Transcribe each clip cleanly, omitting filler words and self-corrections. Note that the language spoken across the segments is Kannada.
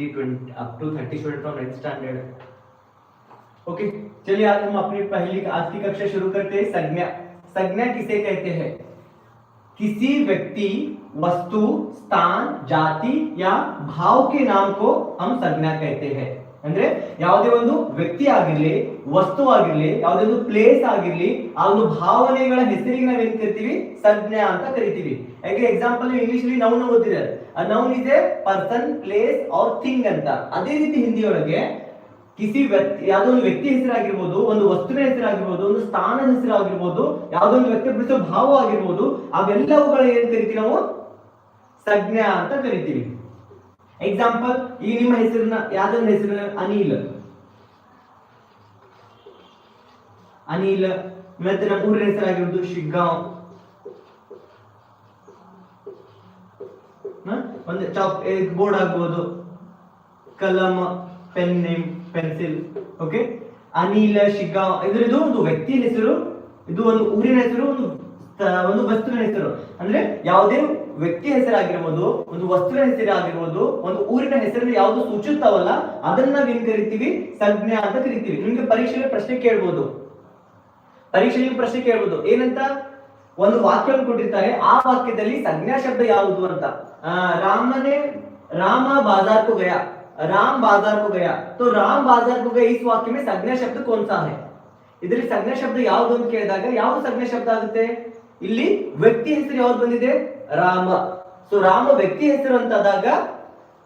23, 20 up to 30 student from 9th standard. Okay, चलिए आज हम अपनी आज की कक्षा शुरू करते हैं। संज्ञा। संज्ञा किसे कहते हैं? किसी व्यक्ति, वस्तु, स्थान, जाति या भाव के नाम को हम संज्ञा कहते हैं। ಅಂದ್ರೆ ಯಾವುದೇ ಒಂದು ವ್ಯಕ್ತಿ ಆಗಿರಲಿ, ವಸ್ತು ಆಗಿರಲಿ, ಯಾವುದೇ ಒಂದು ಪ್ಲೇಸ್ ಆಗಿರಲಿ, ಆ ಒಂದು ಭಾವನೆಗಳ ಹೆಸರಿಗೆ ನಾವೇನ್ ಕರಿತೀವಿ? ಸಂಜ್ಞಾ ಅಂತ ಕರಿತೀವಿ। ಯಾಕೆ ಎಕ್ಸಾಂಪಲ್ ಇಂಗ್ಲಿಷ್ ಅಲ್ಲಿ ನೌನ್ ಓದಿದ್ರೆ noun is A person, place or thing ಅಂತ। ಅದೇ ರೀತಿ ಹಿಂದಿಯೊಳಗೆ ಕಿಸಿ ವ್ಯಕ್ತಿ, ಯಾವುದೋ ಒಂದು ವ್ಯಕ್ತಿ ಹೆಸರಾಗಿರ್ಬೋದು, ಒಂದು ವಸ್ತುವಿನ ಹೆಸರಾಗಿರ್ಬೋದು, ಒಂದು ಸ್ಥಾನದ ಹೆಸರಾಗಿರ್ಬೋದು, ಯಾವುದೋ ಒಂದು ವ್ಯಕ್ತಪಡಿಸೋ ಭಾವ ಆಗಿರ್ಬೋದು, ಅವೆಲ್ಲವುಗಳ ಏನ್ ಕರಿತೀವಿ ನಾವು? ಸಂಜ್ಞಾ ಅಂತ ಕರಿತೀವಿ। ಎಕ್ಸಾಂಪಲ್, ಈ ನಿಮ್ಮ ಹೆಸರನ್ನ, ಯಾವ್ದೊಂದು ಹೆಸರನ್ನ ಅನಿಲ್, ಅನಿಲ್, ಮತ್ತೆ ನಮ್ಮ ಊರಿನ ಹೆಸರಾಗಿರೋದು ಶಿಗ್ಗಾಂವ್, ಒಂದು ಚಾಕ್ ಬೋರ್ಡ್ ಆಗ್ಬೋದು, ಕಲಂ, pen name, pencil. Okay, Anil, Shiggaon, ಇದ್ರದ್ದು ಒಂದು ವ್ಯಕ್ತಿ ಹೆಸರು, ಇದು ಒಂದು ಊರಿನ ಹೆಸರು, ಒಂದು ವಸ್ತುವಿನ ಹೆಸರು। ಅಂದ್ರೆ ಯಾವುದೇ ವ್ಯಕ್ತಿ ಹೆಸರಾಗಿರ್ಬೋದು, ಒಂದು ವಸ್ತುವಿನ ಹೆಸರಾಗಿರ್ಬೋದು, ಒಂದು ಊರಿನ ಹೆಸರನ್ನು ಯಾವುದು ಸೂಚಿಸ್ತಾವಲ್ಲ ಅದನ್ನ ನಾವೇನ್ ಕರಿತೀವಿ? ಸಂಜ್ಞಾ ಅಂತ ಕರಿತೀವಿ। ನಿಮ್ಗೆ ಪರೀಕ್ಷೆಯಲ್ಲಿ ಪ್ರಶ್ನೆ ಕೇಳ್ಬೋದು, ಏನಂತ? ಒಂದು ವಾಕ್ಯವನ್ನು ಕೊಟ್ಟಿರ್ತಾರೆ, ಆ ವಾಕ್ಯದಲ್ಲಿ ಸಂಜ್ಞಾ ಶಬ್ದ ಯಾವುದು ಅಂತ। राम बाजार को गया, राम बाजार को गया, तो राम बाजार को गया इस वाक्य में संज्ञा शब्द कौन सा है? ಇದರಲ್ಲಿ ಸಂಜ್ಞಾ ಶಬ್ದ ಯಾವುದು ಅಂತ ಕೇಳಿದಾಗ ಯಾವುದು ಸಂಜ್ಞಾ ಶಬ್ದ ಆಗುತ್ತೆ? ಇಲ್ಲಿ ವ್ಯಕ್ತಿ ಹೆಸರು ಯಾವ್ದು ಬಂದಿದೆ? ರಾಮ। ಸೊ ರಾಮ ವ್ಯಕ್ತಿ ಹೆಸರು ಅಂತ ಆದಾಗ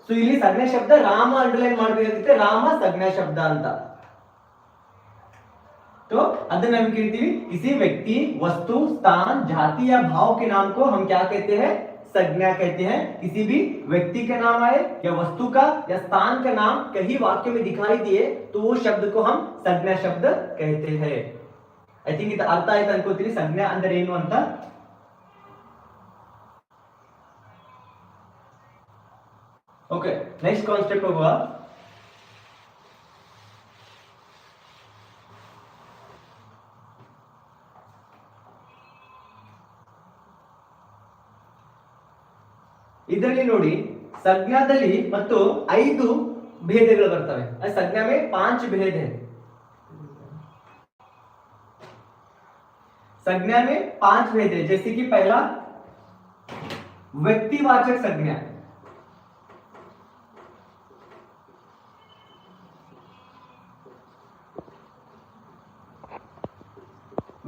ಸೊ ಇಲ್ಲಿ ಸಂಜ್ಞಾ ಶಬ್ದ ರಾಮ ಅಂಡರ್ಲೈನ್ ಮಾಡಬೇಕಾಗುತ್ತೆ, ರಾಮ ಸಂಜ್ಞಾ ಶಬ್ದ ಅಂತ। तो ಅದನ್ನ ನಾವು ಹೇಳ್ತೀವಿ किसी व्यक्ति, वस्तु, स्थान, जाति या भाव के नाम को हम क्या कहते हैं? संज्ञा कहते हैं। किसी भी व्यक्ति का नाम आए या वस्तु का या स्थान का नाम कहीं वाक्य में दिखाई दिए तो वो शब्द को हम संज्ञा शब्द कहते हैं। आई थिंक ಇದು ಅರ್ಥ ಆಯ್ತು ಅನ್ಕೋತೀನಿ ಸಂಜ್ಞಾ ಅಂದ್ರೆ ಏನು ಅಂತ। ಓಕೆ, ನೆಕ್ಸ್ಟ್ ಕಾನ್ಸೆಪ್ಟ್ ಹೋಗುವ। ಇದರಲ್ಲಿ ನೋಡಿ ಸಂಜ್ಞಾದಲ್ಲಿ ಮತ್ತು 5 भेदಗಳು ಬರ್ತವೆ। संज्ञा में 5 भेद है। संज्ञा में 5 भेद है। जैसे कि पहला व्यक्तिवाचक संज्ञा।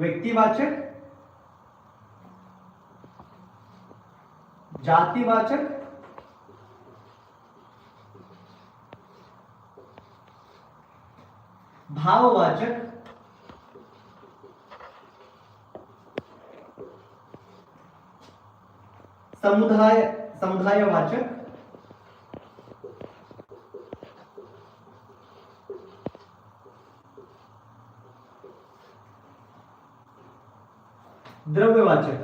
व्यक्तिवाचक, जातिवाचक, भाववाचक, समुदायवाचक, द्रव्यवाचक।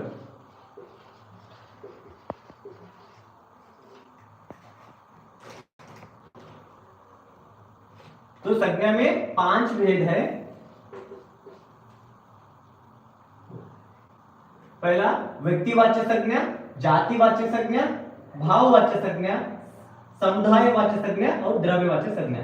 तो संज्ञा में 5 भेद है। पहला व्यक्तिवाचक संज्ञा, जातिवाचक संज्ञा, भाववाचक संज्ञा, समुदायवाचक संज्ञा और द्रव्यवाचक संज्ञा।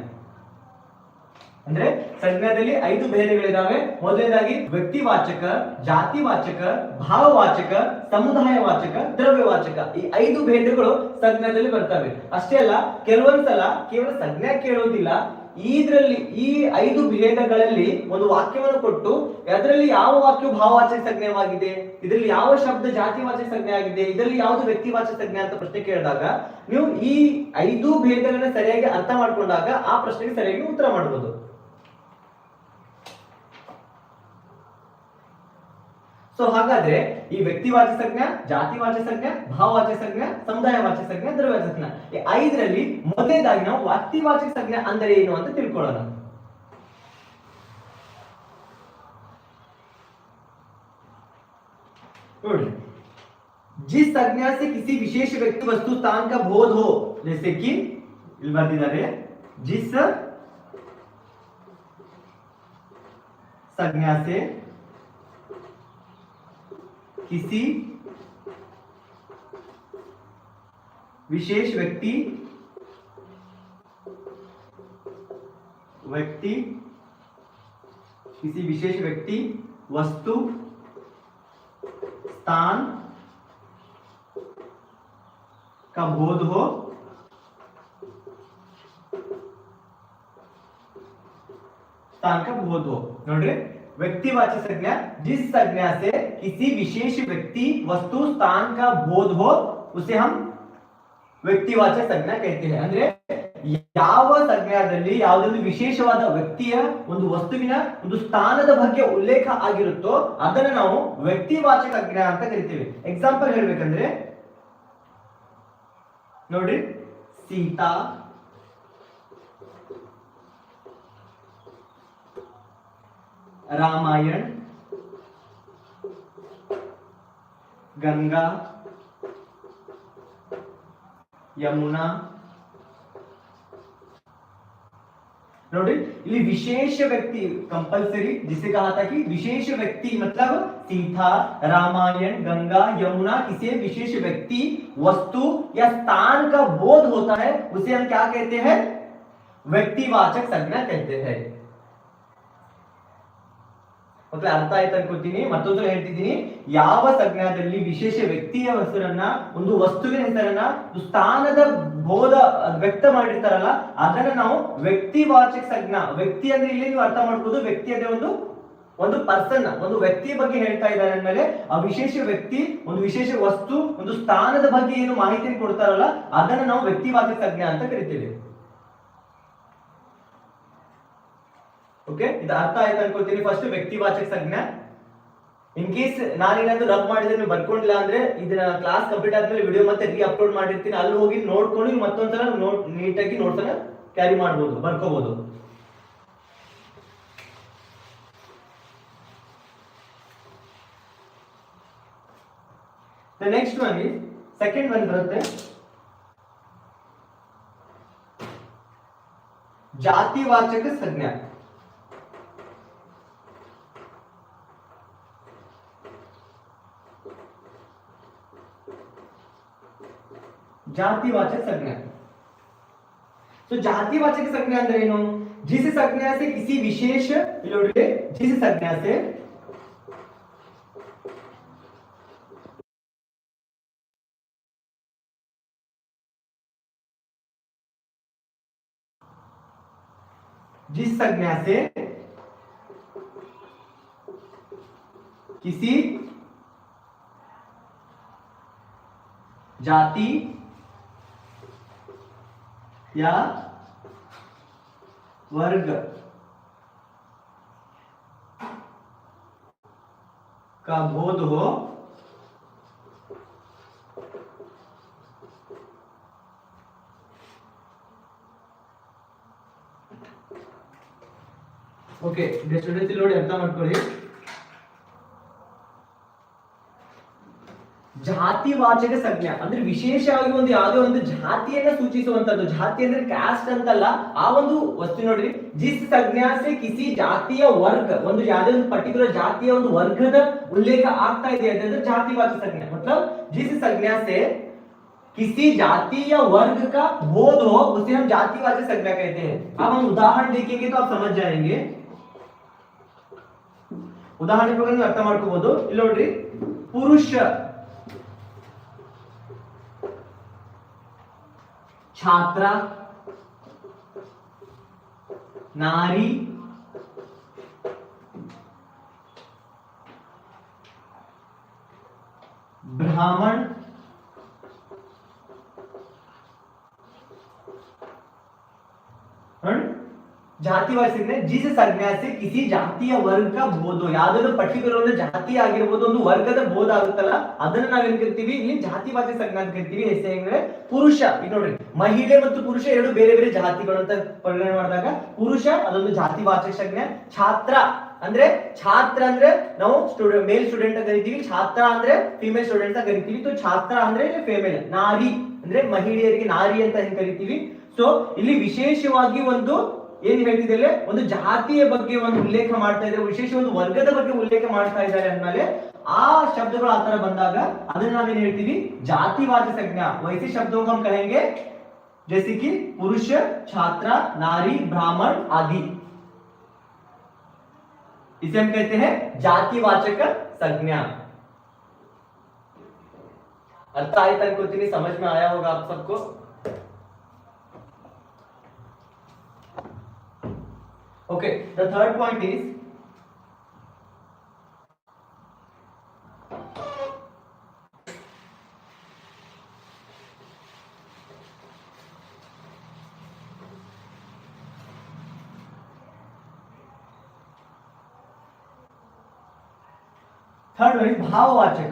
ಅಂದ್ರೆ ಸಂಜ್ಞಾದಲ್ಲಿ 5 ಭೇದಗಳಿದಾವೆ। ಮೊದಲನೇದಾಗಿ ವ್ಯಕ್ತಿವಾಚಕ, ಜಾತಿವಾಚಕ, ಭಾವವಾಚಕ, ಸಮುದಾಯವಾಚಕ, ದ್ರವ್ಯವಾಚಕ, ಈ 5 ಭೇದಗಳು ಸಂಜ್ಞಾದಲ್ಲಿ ಬರ್ತವೆ। ಅಷ್ಟೇ ಅಲ್ಲ, ಕೆಲವೊಂದ್ಸಲ ಕೇವಲ ಸಂಜ್ಞಾ ಕೇಳೋದಿಲ್ಲ, ಇದರಲ್ಲಿ ಈ 5 ಭೇದಗಳಲ್ಲಿ ಒಂದು ವಾಕ್ಯವನ್ನು ಕೊಟ್ಟು ಅದರಲ್ಲಿ ಯಾವ ವಾಕ್ಯ ಭಾವವಾಚಕ ಸಂಜ್ಞಾವಾಗಿದೆ, ಇದರಲ್ಲಿ ಯಾವ ಶಬ್ದ ಜಾತಿವಾಚಕ ಸಂಜ್ಞೆ ಆಗಿದೆ, ಇದರಲ್ಲಿ ಯಾವುದು ವ್ಯಕ್ತಿವಾಚಕ ಸಂಜ್ಞೆ ಅಂತ ಪ್ರಶ್ನೆ ಕೇಳಿದಾಗ ನೀವು ಈ 5 ಭೇದಗಳನ್ನ ಸರಿಯಾಗಿ ಅರ್ಥ ಮಾಡ್ಕೊಂಡಾಗ ಆ ಪ್ರಶ್ನೆಗೆ ಸರಿಯಾಗಿ ಉತ್ತರ ಮಾಡಬಹುದು। ಸೊ ಹಾಗಾದ್ರೆ ಈ ವ್ಯಕ್ತಿವಾಚಕ ಸಂಜ್ಞಾ, ಜಾತಿವಾಚಕ ಸಂಜ್ಞಾ, ಭಾವವಾಚಕ ಸಂಜ್ಞಾ, ಸಮುದಾಯವಾಚಕ ಸಂಜ್ಞಾ, ದ್ರವ್ಯವಾಚಕ ಸಂಜ್ಞಾ, ಈ 5ರಲ್ಲಿ ಮೊದಲನೇದಾಗಿ ನಾವು ವ್ಯಕ್ತಿವಾಚಕ ಸಂಜ್ಞಾ ಅಂದರೆ ಏನು ಅಂತ ತಿಳ್ಕೊಳ್ಳೋಣ। ನೋಡಿ, जिस संज्ञा से किसी विशेष व्यक्ति, वस्तु, स्थान का बोध हो, जैसे कि ಇಲ್ಲಿ ಬರ್ತಿದ್ದಾರೆ, जिस संज्ञा से किसी विशेष व्यक्ति, व्यक्ति, किसी विशेष व्यक्ति, वस्तु, स्थान का बोध हो, स्थान का बोध हो। नोड्री व्यक्तिवाचक संज्ञा जिस संज्ञा से किसी विशेष व्यक्ति, वस्तु, स्थान का बोध हो उसे हम ವ್ಯಕ್ತಿವಾಚಕ ಸಂಜ್ಞಾ कहते हैं। ಅಂದ್ರೆ ಯಾವ ಸಂಜ್ಞಾದಲ್ಲಿ ಯಾವುದೊಂದು ವಿಶೇಷವಾದ ವ್ಯಕ್ತಿಯ, ಒಂದು ವಸ್ತುವಿನ, ಒಂದು ಸ್ಥಾನದ ಬಗ್ಗೆ ಉಲ್ಲೇಖ ಆಗಿರುತ್ತೋ ಅದನ್ನ ನಾವು ವ್ಯಕ್ತಿವಾಚಕ ಸಂಜ್ಞಾ ಅಂತ ಕರಿತೀವಿ। ಎಕ್ಸಾಂಪಲ್ ಹೇಳ್ಬೇಕಂದ್ರೆ ನೋಡಿ, ಸೀತಾ, रामायण, गंगा, यमुना। ನೋಡಿ ಇಲ್ಲಿ ವಿಶೇಷ ವ್ಯಕ್ತಿ कंपलसरी, जिसे कहा था कि विशेष व्यक्ति मतलब सीता, रामायण, गंगा, यमुना, किसी विशेष व्यक्ति, वस्तु या स्थान का बोध होता है उसे हम क्या कहते हैं? व्यक्तिवाचक संज्ञा कहते हैं। मतलब ಅರ್ಥ ಆಯ್ತು ಅನ್ಕೋತೀನಿ। ಮತ್ತೊಂದು ಹೇಳ್ತಿದ್ದೀನಿ, ಯಾವ ಸಂಜ್ಞಾದಲ್ಲಿ ವಿಶೇಷ ವ್ಯಕ್ತಿಯ ಹೆಸರನ್ನ, ಒಂದು ವಸ್ತುವಿನ ಹೆಸರನ್ನ, ಒಂದು ಸ್ಥಾನದ ಬೋಧ ವ್ಯಕ್ತ ಮಾಡಿರ್ತಾರಲ್ಲ ಅದನ್ನ ನಾವು ವ್ಯಕ್ತಿವಾಚಕ ಸಂಜ್ಞಾ। ವ್ಯಕ್ತಿ ಅಂದ್ರೆ ಇಲ್ಲಿ ನೀವು ಅರ್ಥ ಮಾಡ್ಬೋದು, ವ್ಯಕ್ತಿ ಅಂದ್ರೆ ಒಂದು ಪರ್ಸನ್, ಒಂದು ವ್ಯಕ್ತಿಯ ಬಗ್ಗೆ ಹೇಳ್ತಾ ಇದ್ದಾರೆ ಅಂದ್ಮೇಲೆ ಆ ವಿಶೇಷ ವ್ಯಕ್ತಿ, ಒಂದು ವಿಶೇಷ ವಸ್ತು, ಒಂದು ಸ್ಥಾನದ ಬಗ್ಗೆ ಏನು ಮಾಹಿತಿಯನ್ನು ಕೊಡ್ತಾರಲ್ಲ ಅದನ್ನ ನಾವು ವ್ಯಕ್ತಿವಾಚಕ ಸಂಜ್ಞಾ ಅಂತ ಕರಿತೀವಿ। ಓಕೆ, ಇದು ಅರ್ಥ ಆಯ್ತು ಅನ್ಕೋತೀನಿ। ಫಸ್ಟ್ ವ್ಯಕ್ತಿವಾಚಕ ಸಂಜ್ಞಾ। ಇನ್ ಕೇಸ್ ನಾನೇನಾದ್ರೂ ರಬ್ ಮಾಡಿದ್ರೆ ನೀವು ಬರ್ಕೊಂಡಿಲ್ಲ ಅಂದ್ರೆ ಇದನ್ನ ಕ್ಲಾಸ್ ಕಂಪ್ಲೀಟ್ ಆದ್ಮೇಲೆ ವಿಡಿಯೋ ಮತ್ತೆ ರೀ ಅಪ್ಲೋಡ್ ಮಾಡಿರ್ತೀನಿ, ಅಲ್ಲಿ ಹೋಗಿ ನೋಡ್ಕೊಂಡು ಮತ್ತೊಂದ್ಸಲ ನೀಟಾಗಿ ನೋಟ್ಸ್ ಅನ್ನ ಕ್ಯಾರಿ ಮಾಡಬಹುದು, ಬರ್ಕೋಬಹುದು। The next one is second one ಬರುತ್ತೆ ಜಾತಿವಾಚಕ ಸಂಜ್ಞಾ। जातिवाचक संज्ञा। तो जातिवाचक संज्ञा अंदर ಏನು? जिस संज्ञा से किसी विशेष, जिस संज्ञा से किसी जाति या वर्ग का बोध हो ಓಕೆ, ಸ್ಟೂಡೆಂಟ್ಸ್ ನೋಡಿ ಅರ್ಥ ಮಾಡ್ಕೊಳ್ಳಿ। ಜಾತಿವಾಚಕ ಸಂಜ್ಞಾ ಅಂದ್ರೆ ವಿಶೇಷವಾಗಿ ಒಂದು ಯಾವುದೇ ಒಂದು ಜಾತಿಯನ್ನ ಸೂಚಿಸುವಂತದ್ದು। ಜಾತಿ ಅಂದ್ರೆ ಕ್ಯಾಸ್ಟ್ ಅಂತಲ್ಲ, ಆ ಒಂದು ವಸ್ತು ನೋಡ್ರಿ, ಜಿಸ್ ಸಂಜ್ಞಾ ಸೆ ಕಿಸಿ ಜಾತಿಯ ವರ್ಗ, ಒಂದು ಯಾವುದೇ ಒಂದು ಪರ್ಟಿಕ್ಯುಲರ್ ಜಾತಿಯ ಒಂದು ವರ್ಗದ ಉಲ್ಲೇಖ ಆಗ್ತಾ ಇದೆ ಅಂದ್ರೆ ಜಾತಿವಾಚಕ ಸಂಜ್ಞಾ। मतलब जिस संज्ञा से किसी जाति या वर्ग का बोध हो उसे हम जातिवाचक संज्ञा कहते हैं। अब हम उदाहरण देखेंगे तो आप समझ जाएंगे। ಉದಾಹರಣೆ ಪ್ರಕಾರ ನೀವು ಅರ್ಥ ಮಾಡ್ಕೋಬಹುದು। ಇಲ್ಲಿ ನೋಡ್ರಿ, ಪುರುಷ, छात्र, नारी, ब्राह्मण, ಜಾತಿವಾಚಕ ಸಂಜ್ಞೆ जिस संज्ञा से किसी ಜಾತಿಯ ವರ್ಗ का बोध, ಯಾವುದೋ ಪರ್ಟಿಕ್ಯುಲರ್ ಒಂದು ಜಾತಿ ಆಗಿರಬಹುದು, ಒಂದು ವರ್ಗದ ಬೋಧ ಆಗುತ್ತಲ್ಲ ಅದನ್ನ ನಾವೇನ್ ಕರಿತೀವಿ? ಇಲ್ಲಿ ಜಾತಿವಾಚಕ ಸಂಜ್ಞಾ ಅಂತ ಕರಿತೀವಿ। ಹೆಸರು ಪುರುಷ, ಈಗ ನೋಡ್ರಿ, ಮಹಿಳೆ ಮತ್ತು ಪುರುಷ ಎರಡು ಬೇರೆ ಬೇರೆ ಜಾತಿಗಳು ಅಂತ ಪರಿಗಣನೆ ಮಾಡಿದಾಗ ಪುರುಷ ಅದೊಂದು ಜಾತಿವಾಚಕ ಸಂಜ್ಞೆ। ಛಾತ್ರ ಅಂದ್ರೆ ನಾವು ಮೇಲ್ ಸ್ಟೂಡೆಂಟ್ ಅಂತ ಕರಿತೀವಿ, ಛಾತ್ರ ಅಂದ್ರೆ ಫಿಮೇಲ್ ಸ್ಟೂಡೆಂಟ್ ಅಂತ ಕರಿತೀವಿ। तो ಛಾತ್ರ ಅಂದ್ರೆ ಫಿಮೇಲ್, ನಾರಿ ಅಂದ್ರೆ ಮಹಿಳೆಯರಿಗೆ ನಾರಿ ಅಂತ ಹೆಂಗ್ ಕರಿತೀವಿ। ಸೊ ಇಲ್ಲಿ ವಿಶೇಷವಾಗಿ ಒಂದು ಏನ್ ಹೇಳ್ತಿದ್ದಾರೆ, ಒಂದು ಜಾತಿಯ ಬಗ್ಗೆ ಒಂದು ಉಲ್ಲೇಖ ಮಾಡ್ತಾ ಇದ್ದಾರೆ, ವಿಶೇಷ ಒಂದು ವರ್ಗದ ಬಗ್ಗೆ ಉಲ್ಲೇಖ ಮಾಡ್ತಾ ಇದ್ದಾರೆ ಅಂದ್ಮೇಲೆ ಆ ಶಬ್ದಗಳು ಆತರ ಬಂದಾಗ ಅದನ್ನ ನಾವೇನ್ ಹೇಳ್ತೀವಿ? ಜಾತಿವಾಚಕ ಸಂಜ್ಞಾ। वैसे शब्दों को हम कहेंगे जैसे कि पुरुष, छात्रा, नारी, ब्राह्मण आदि। इसे हम कहते हैं जातिवाचक संज्ञा। अर्थ आय तक को इतनी समझ में आया होगा आप सबको। Okay, the third point is third one भाववाचक।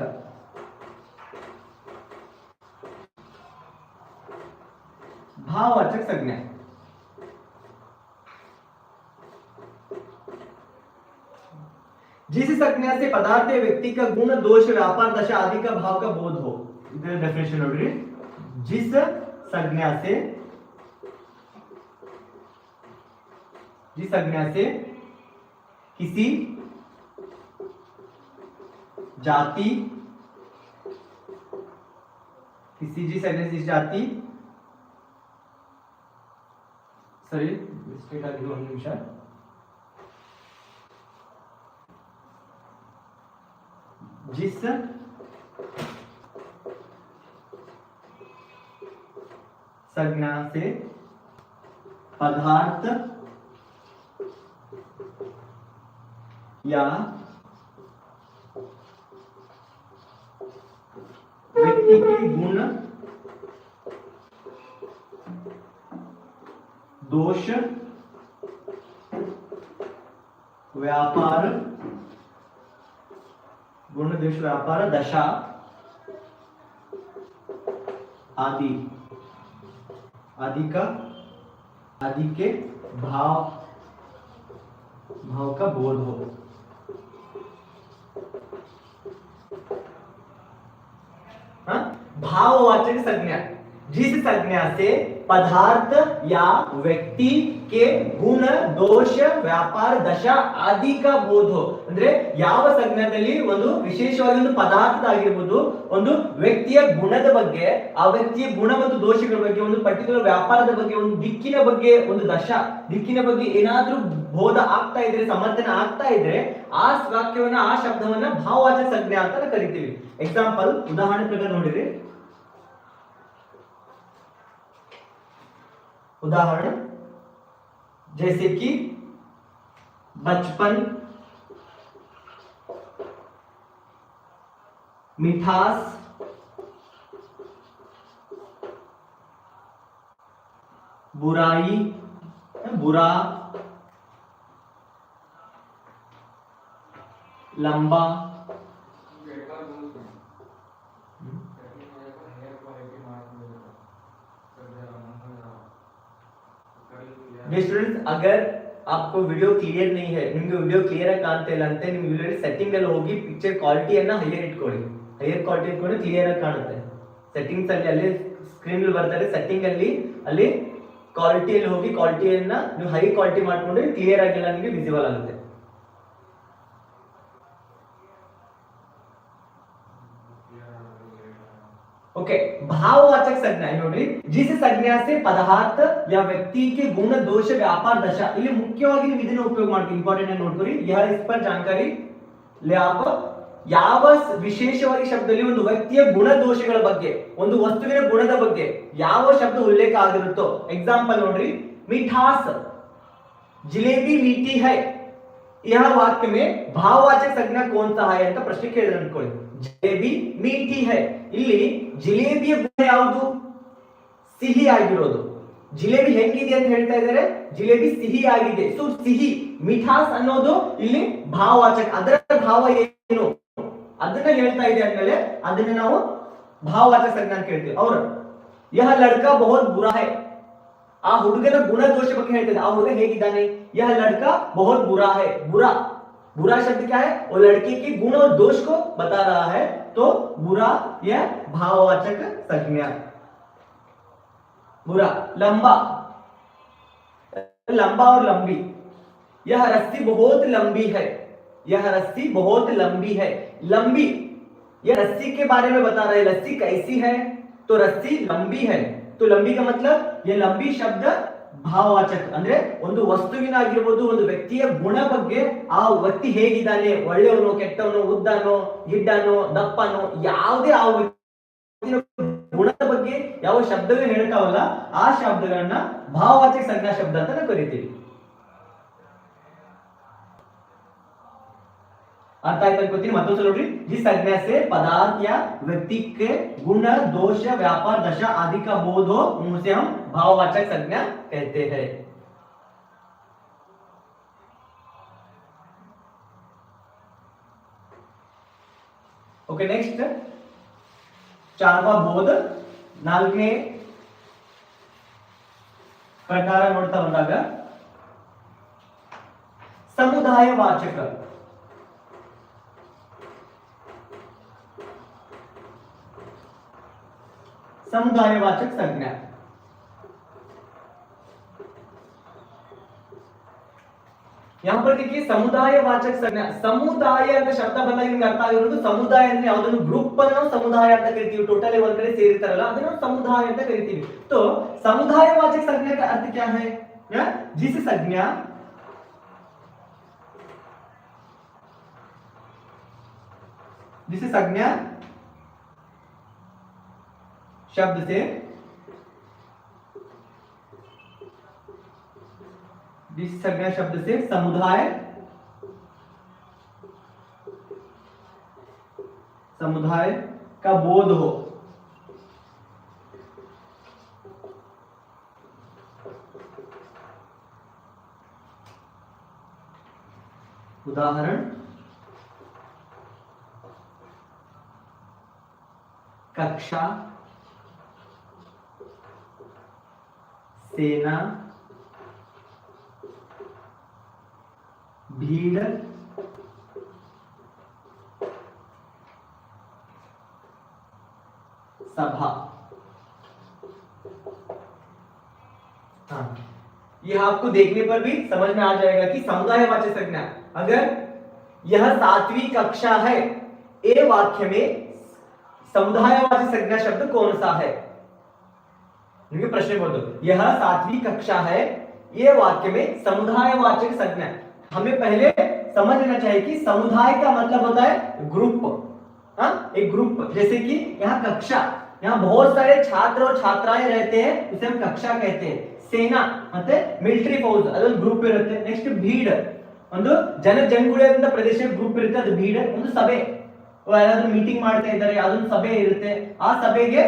भाववाचक संज्ञा। जिस संज्ञा से पदार्थ या व्यक्ति का गुण, दोष, व्यापार, दशा आदि का भाव का बोध हो। इधर डेफिनेशन नोट करिए। जिस संज्ञा से किसी जाति, सॉरी मिस्टेक आ गई, 1 निमिष। जिस संज्ञा से पदार्थ या व्यक्ति के गुण, दोष, व्यापार, गुण, दोष, व्यापार, दशा आदि के भाव का बोध हो। भाववाचक संज्ञा, जिस संज्ञा से पदार्थ या व्यक्ति के गुण, दोष, ವ್ಯಾಪಾರ, ದಶಾ ಆದಿ का बोध हो। ಅಂದ್ರೆ ಯಾವ ಸಂಜ್ಞಾದಲ್ಲಿ ಒಂದು ವಿಶೇಷವಾಗಿ ಒಂದು ಪದಾರ್ಥದಾಗಿರಬಹುದು, ಒಂದು ವ್ಯಕ್ತಿಯ ಗುಣದ ಬಗ್ಗೆ, ಆ ವ್ಯಕ್ತಿಯ ಗುಣ ಮತ್ತು ದೋಷಗಳ ಬಗ್ಗೆ, ಒಂದು ಪರ್ಟಿಕ್ಯುಲರ್ ವ್ಯಾಪಾರದ ಬಗ್ಗೆ, ಒಂದು ದಿಕ್ಕಿನ ಬಗ್ಗೆ, ಒಂದು ದಿಕ್ಕಿನ ಬಗ್ಗೆ ಏನಾದ್ರೂ ಬೋಧ ಆಗ್ತಾ ಇದ್ರೆ, ಸಮರ್ಥನೆ ಆಗ್ತಾ ಇದ್ರೆ ಆ ವಾಕ್ಯವನ್ನ, ಆ ಶಬ್ದವನ್ನ ಭಾವವಾಚಕ ಸಂಜ್ಞಾ ಅಂತ ಕರಿತೀವಿ। ಎಕ್ಸಾಂಪಲ್, ಉದಾಹರಣೆ ಪ್ರಕಾರ ನೋಡಿರಿ। उदाहरण जैसे कि बचपन, मिठास, बुराई, बुरा, लंबा, स्टूडेंट्स अगर आपको वीडियो क्लियर नहीं है, ನಿಮಗೆ ವಿಡಿಯೋ ಕ್ಲಿಯರ್ ಆಗಿ ಕಾಣ್ತಾ ಇಲ್ಲ ಅಂತ ನಿಮ್ಮ ವಿಡಿಯೋ ಸೆಟ್ಟಿಂಗ್ ಅಲ್ಲಿ ಹೋಗಿ ಪಿಕ್ಚರ್ ಕ್ವಾಲಿಟಿಯನ್ನ ಹೈಯರ್ ಇಟ್ಕೊಳ್ಳಿ, ಕ್ಲಿಯರ್ ಆಗಿ ಕಾಣುತ್ತೆ। ಸೆಟ್ಟಿಂಗ್ಸ್ ಅಲ್ಲಿ ಅಲ್ಲಿ ಸ್ಕ್ರೀನ್ ಅಲ್ಲಿ ಬರ್ತಾರೆ, ಸೆಟ್ಟಿಂಗ್ ಅಲ್ಲಿ ಕ್ವಾಲಿಟಿಯಲ್ಲಿ ಹೋಗಿ ಕ್ವಾಲಿಟಿಯನ್ನ ನೀವು ಹೈ ಕ್ವಾಲಿಟಿ ಮಾಡ್ಕೊಂಡ್ರೆ ಕ್ಲಿಯರ್ ಆಗಿ ನಿಮಗೆ ವಿಸಿಬಲ್ ಆಗುತ್ತೆ। ओके, भाववाचक संज्ञा नोड्री, जिस संज्ञा से पदार्थ या व्यक्ति के गुण, दोष, व्यापार, दशा ಇಲ್ಲಿ ಮುಖ್ಯವಾಗಿ ನೀವು ಇದನ್ನ ಉಪಯೋಗ ಮಾಡ್ತೀವಿ, ಇಂಪಾರ್ಟೆಂಟ್ ಆಗಿ ನೋಡ್ಕೊರಿ। यह इस पर जानकारी ले आप ಯಾವ ವಿಶೇಷವಾಗಿ ಶಬ್ದದಲ್ಲಿ ಒಂದು ವ್ಯಕ್ತಿಯ ಗುಣ ದೋಷಗಳ ಬಗ್ಗೆ, ಒಂದು ವಸ್ತುವಿನ ಗುಣದ ಬಗ್ಗೆ ಯಾವ ಶಬ್ದ ಉಲ್ಲೇಖ ಆಗಿರುತ್ತೋ, ಎಕ್ಸಾಂಪಲ್ ನೋಡ್ರಿ, मिठास, जिलेबी मीठी है, यह वाक्य में भाववाचक संज्ञा कौन सा है ಅಂತ ಪ್ರಶ್ನೆ ಕೇಳಿದ್ರೆ ಅನ್ಕೊಳ್ಳಿ। जिलेबी मीठी है, ಇಲ್ಲಿ ಜಿಲೇಬಿಯ ಗುಣ ಯಾವುದು? ಸಿಹಿ ಆಗಿರೋದು। ಜಿಲೇಬಿ ಹೆಂಗಿದೆ ಅಂತ ಹೇಳ್ತಾ ಇದ್ದಾರೆ, ಜಿಲೇಬಿ ಸಿಹಿ ಆಗಿದೆ। ಸೊ ಸಿಹಿ, ಮಿಠಾಸ್ ಅನ್ನೋದು ಇಲ್ಲಿ ಭಾವವಾಚಕ, ಅದರ ಭಾವ ಏನು ಅದನ್ನ ಹೇಳ್ತಾ ಇದೆ ಅಂದ್ಮೇಲೆ ಅದನ್ನ ನಾವು ಭಾವವಾಚಕ ಸಂಜ್ಞಾ ಅಂತ ಹೇಳ್ತೀವಿ। और यह लड़का बहुत बुरा है, ಆ ಹುಡುಗನ ಗುಣ ದೋಷ ಬಗ್ಗೆ ಹೇಳ್ತಿದೆ, ಆ ಹುಡುಗ ಹೇಗಿದ್ದಾನೆ? यह लड़का बहुत बुरा है, बुरा शब्द क्या है? वो लड़के के गुण और दोष को बता रहा है, तो बुरा यह भाववाचक संज्ञा। बुरा, लंबा और लंबी, यह रस्सी बहुत लंबी है, लंबी, यह रस्सी के बारे में बता रहा है, रस्सी कैसी है? तो रस्सी लंबी है। तो लंबी का मतलब ये लंबी शब्द ಭಾವವಾಚಕ ಅಂದ್ರೆ ಒಂದು ವಸ್ತುವಿನ ಆಗಿರಬಹುದು ಒಂದು ವ್ಯಕ್ತಿಯ ಗುಣ ಬಗ್ಗೆ ಆ ವ್ಯಕ್ತಿ ಹೇಗಿದ್ದಾನೆ ಒಳ್ಳೆಯವನು ಕೆಟ್ಟವನು ಉದ್ದನೋ ಗಿಡ್ಡನೋ ದಪ್ಪನೋ ಯಾವುದೇ ಆ ವ್ಯಕ್ತಿಯ ಗುಣದ ಬಗ್ಗೆ ಯಾವ ಶಬ್ದಗಳು ಹೇಳ್ತಾವಲ್ಲ ಆ ಶಬ್ದಗಳನ್ನ ಭಾವವಾಚಕ ಸಂಜ್ಞಾ ಶಬ್ದ ಅಂತ ನಾವು ಕರಿತೀವಿ. अर्थ आयता अನ್ಕೋತೀನಿ ಮತ್ತೊಂದು ನೋಡ್ರಿ जिस संज्ञा से पदार्थ या व्यक्ति के गुण दोष व्यापार दशा आदि का बोध हो उसे हम भाववाचक संज्ञा कहते हैं. ओके नेक्स्ट चारवा बोध नाಲ್ಕನೇ ಪ್ರಕಾರ ನೋಡ್ತಾ ಬಂದಾಗ ಸಮುದಾಯವಾಚಕ समुदायवाचक संज्ञा. यहाँ पर देखिए समुदायवाचक संज्ञा ಸಮುದಾಯ ಅಂತ ಶಬ್ದ ಬಂದಾಗ ನಿಮಗೆ ಅರ್ಥ ಆಗಿರೋದು ಸಮುದಾಯ ಅಂದ್ರೆ ಯಾವುದೊಂದು ಗ್ರೂಪ್ ಅನ್ನು ನಾವು ಸಮುದಾಯ ಅಂತ ಕರಿತೀವಿ ಟೋಟಲಿ ಒಂದ್ ಕಡೆ ಸೇರಿರ್ತಾರಲ್ಲ ಅದನ್ನ ಸಮುದಾಯ ಅಂತ ಕರಿತೀವಿ. तो समुदायवाचक संज्ञा का अर्थ क्या है जिस संज्ञा शब्द से जिस संज्ञा शब्द से समुदाय का बोध हो. उदाहरण कक्षा सेना भीड़ सभा. हाँ ये आपको देखने पर भी समझ में आ जाएगा कि समुदायवाचक संज्ञा अगर यह 7वीं कक्षा है ए वाक्य में समुदायवाचक संज्ञा शब्द कौन सा है. प्रश्न बोल दो यह 7वीं कक्षा है ये वाक्य में समुदायवाचक संज्ञा. हमें पहले समझ लेना चाहिए कि समुदाय का मतलब होता है ग्रुप. हाँ एक ग्रुप जैसे कि यहाँ कक्षा यहाँ बहुत सारे छात्र और छात्राएं रहते हैं उसे हम कक्षा कहते हैं. सेना मतलब मिलिट्री फोर्स ಅದೊಂದು ಗ್ರೂಪ್ ಇರುತ್ತೆ. ನೆಕ್ಸ್ಟ್ ಭೀಡ್ ಒಂದು ಜನಜಂಗುಳಿಯಿಂದ ಪ್ರದೇಶ ಗ್ರೂಪ್ ಇರುತ್ತೆ ಅದು ಭೀಡ್. ಒಂದು ಸಭೆ ಯಾರಾದ್ರೂ ಮೀಟಿಂಗ್ ಮಾಡ್ತಾ ಇದ್ದಾರೆ ಅದೊಂದು ಸಭೆ ಇರುತ್ತೆ ಆ ಸಭೆಗೆ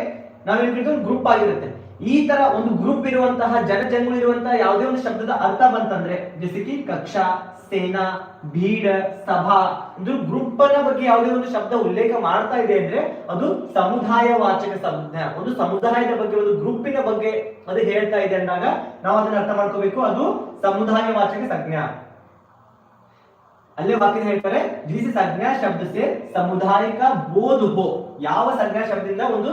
ನಾವೇನ್ ಕರಿತೀವಿ ಗ್ರೂಪ್ ಆಗಿರುತ್ತೆ. ಈ ತರ ಒಂದು ಗ್ರೂಪ್ ಇರುವಂತಹ ಜನಜಂಗುಳಿ ಇರುವಂತಹ ಯಾವುದೇ ಒಂದು ಶಬ್ದದ ಅರ್ಥ ಬಂತಂದ್ರೆ ಜೊತೆಗೆ ಕಕ್ಷಾ ಸೇನಾ ಭೀಡ್ ಸಭಾ ಇದು ಗ್ರೂಪ್ ನ ಬಗ್ಗೆ ಯಾವುದೇ ಒಂದು ಶಬ್ದ ಉಲ್ಲೇಖ ಮಾಡ್ತಾ ಇದೆ ಅಂದ್ರೆ ಅದು ಸಮುದಾಯವಾಚಕ ಸಂಜ್ಞಾ. ಒಂದು ಸಮುದಾಯದ ಬಗ್ಗೆ ಒಂದು ಗ್ರೂಪಿನ ಬಗ್ಗೆ ಅದು ಹೇಳ್ತಾ ಇದೆ ಅಂದಾಗ ನಾವು ಅದನ್ನ ಅರ್ಥ ಮಾಡ್ಕೋಬೇಕು ಅದು ಸಮುದಾಯವಾಚಕ ಸಂಜ್ಞಾ. ಅಲ್ಲೇ ವಾಕ್ಯ ಹೇಳ್ತಾರೆ जिस संज्ञा शब्द से समुदाय का बोध हो. ಯಾವ ಸಂಜ್ಞಾ ಶಬ್ದದಿಂದ ಒಂದು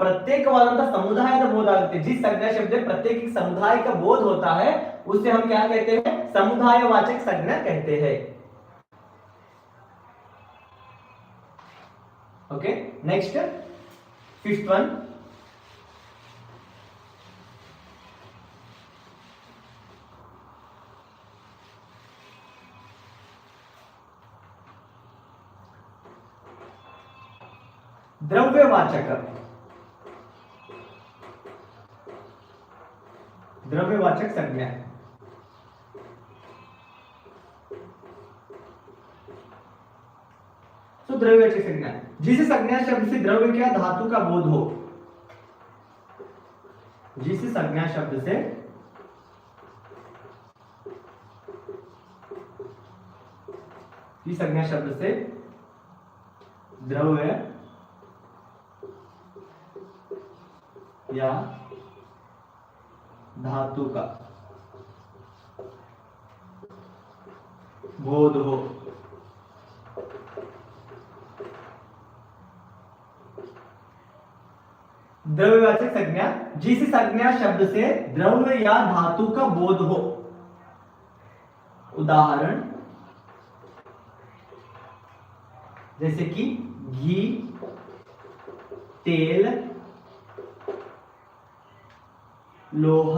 प्रत्येकवादंता समुदाय का बोध आते हैं. जिस संज्ञा शब्द प्रत्येक समुदाय का बोध होता है उसे हम क्या कहते हैं समुदायवाचक संज्ञा कहते हैं. ओके नेक्स्ट 5th वन द्रव्यवाचक संज्ञा. तो द्रव्यवाचक संज्ञा जिस संज्ञा शब्द से द्रव्य क्या धातु का बोध हो. जिस संज्ञा शब्द से द्रव्य या धातु का बोध हो. द्रव्यवाचक संज्ञा जिस संज्ञा शब्द से द्रव्य या धातु का बोध हो. उदाहरण जैसे कि घी तेल ಲೋಹ,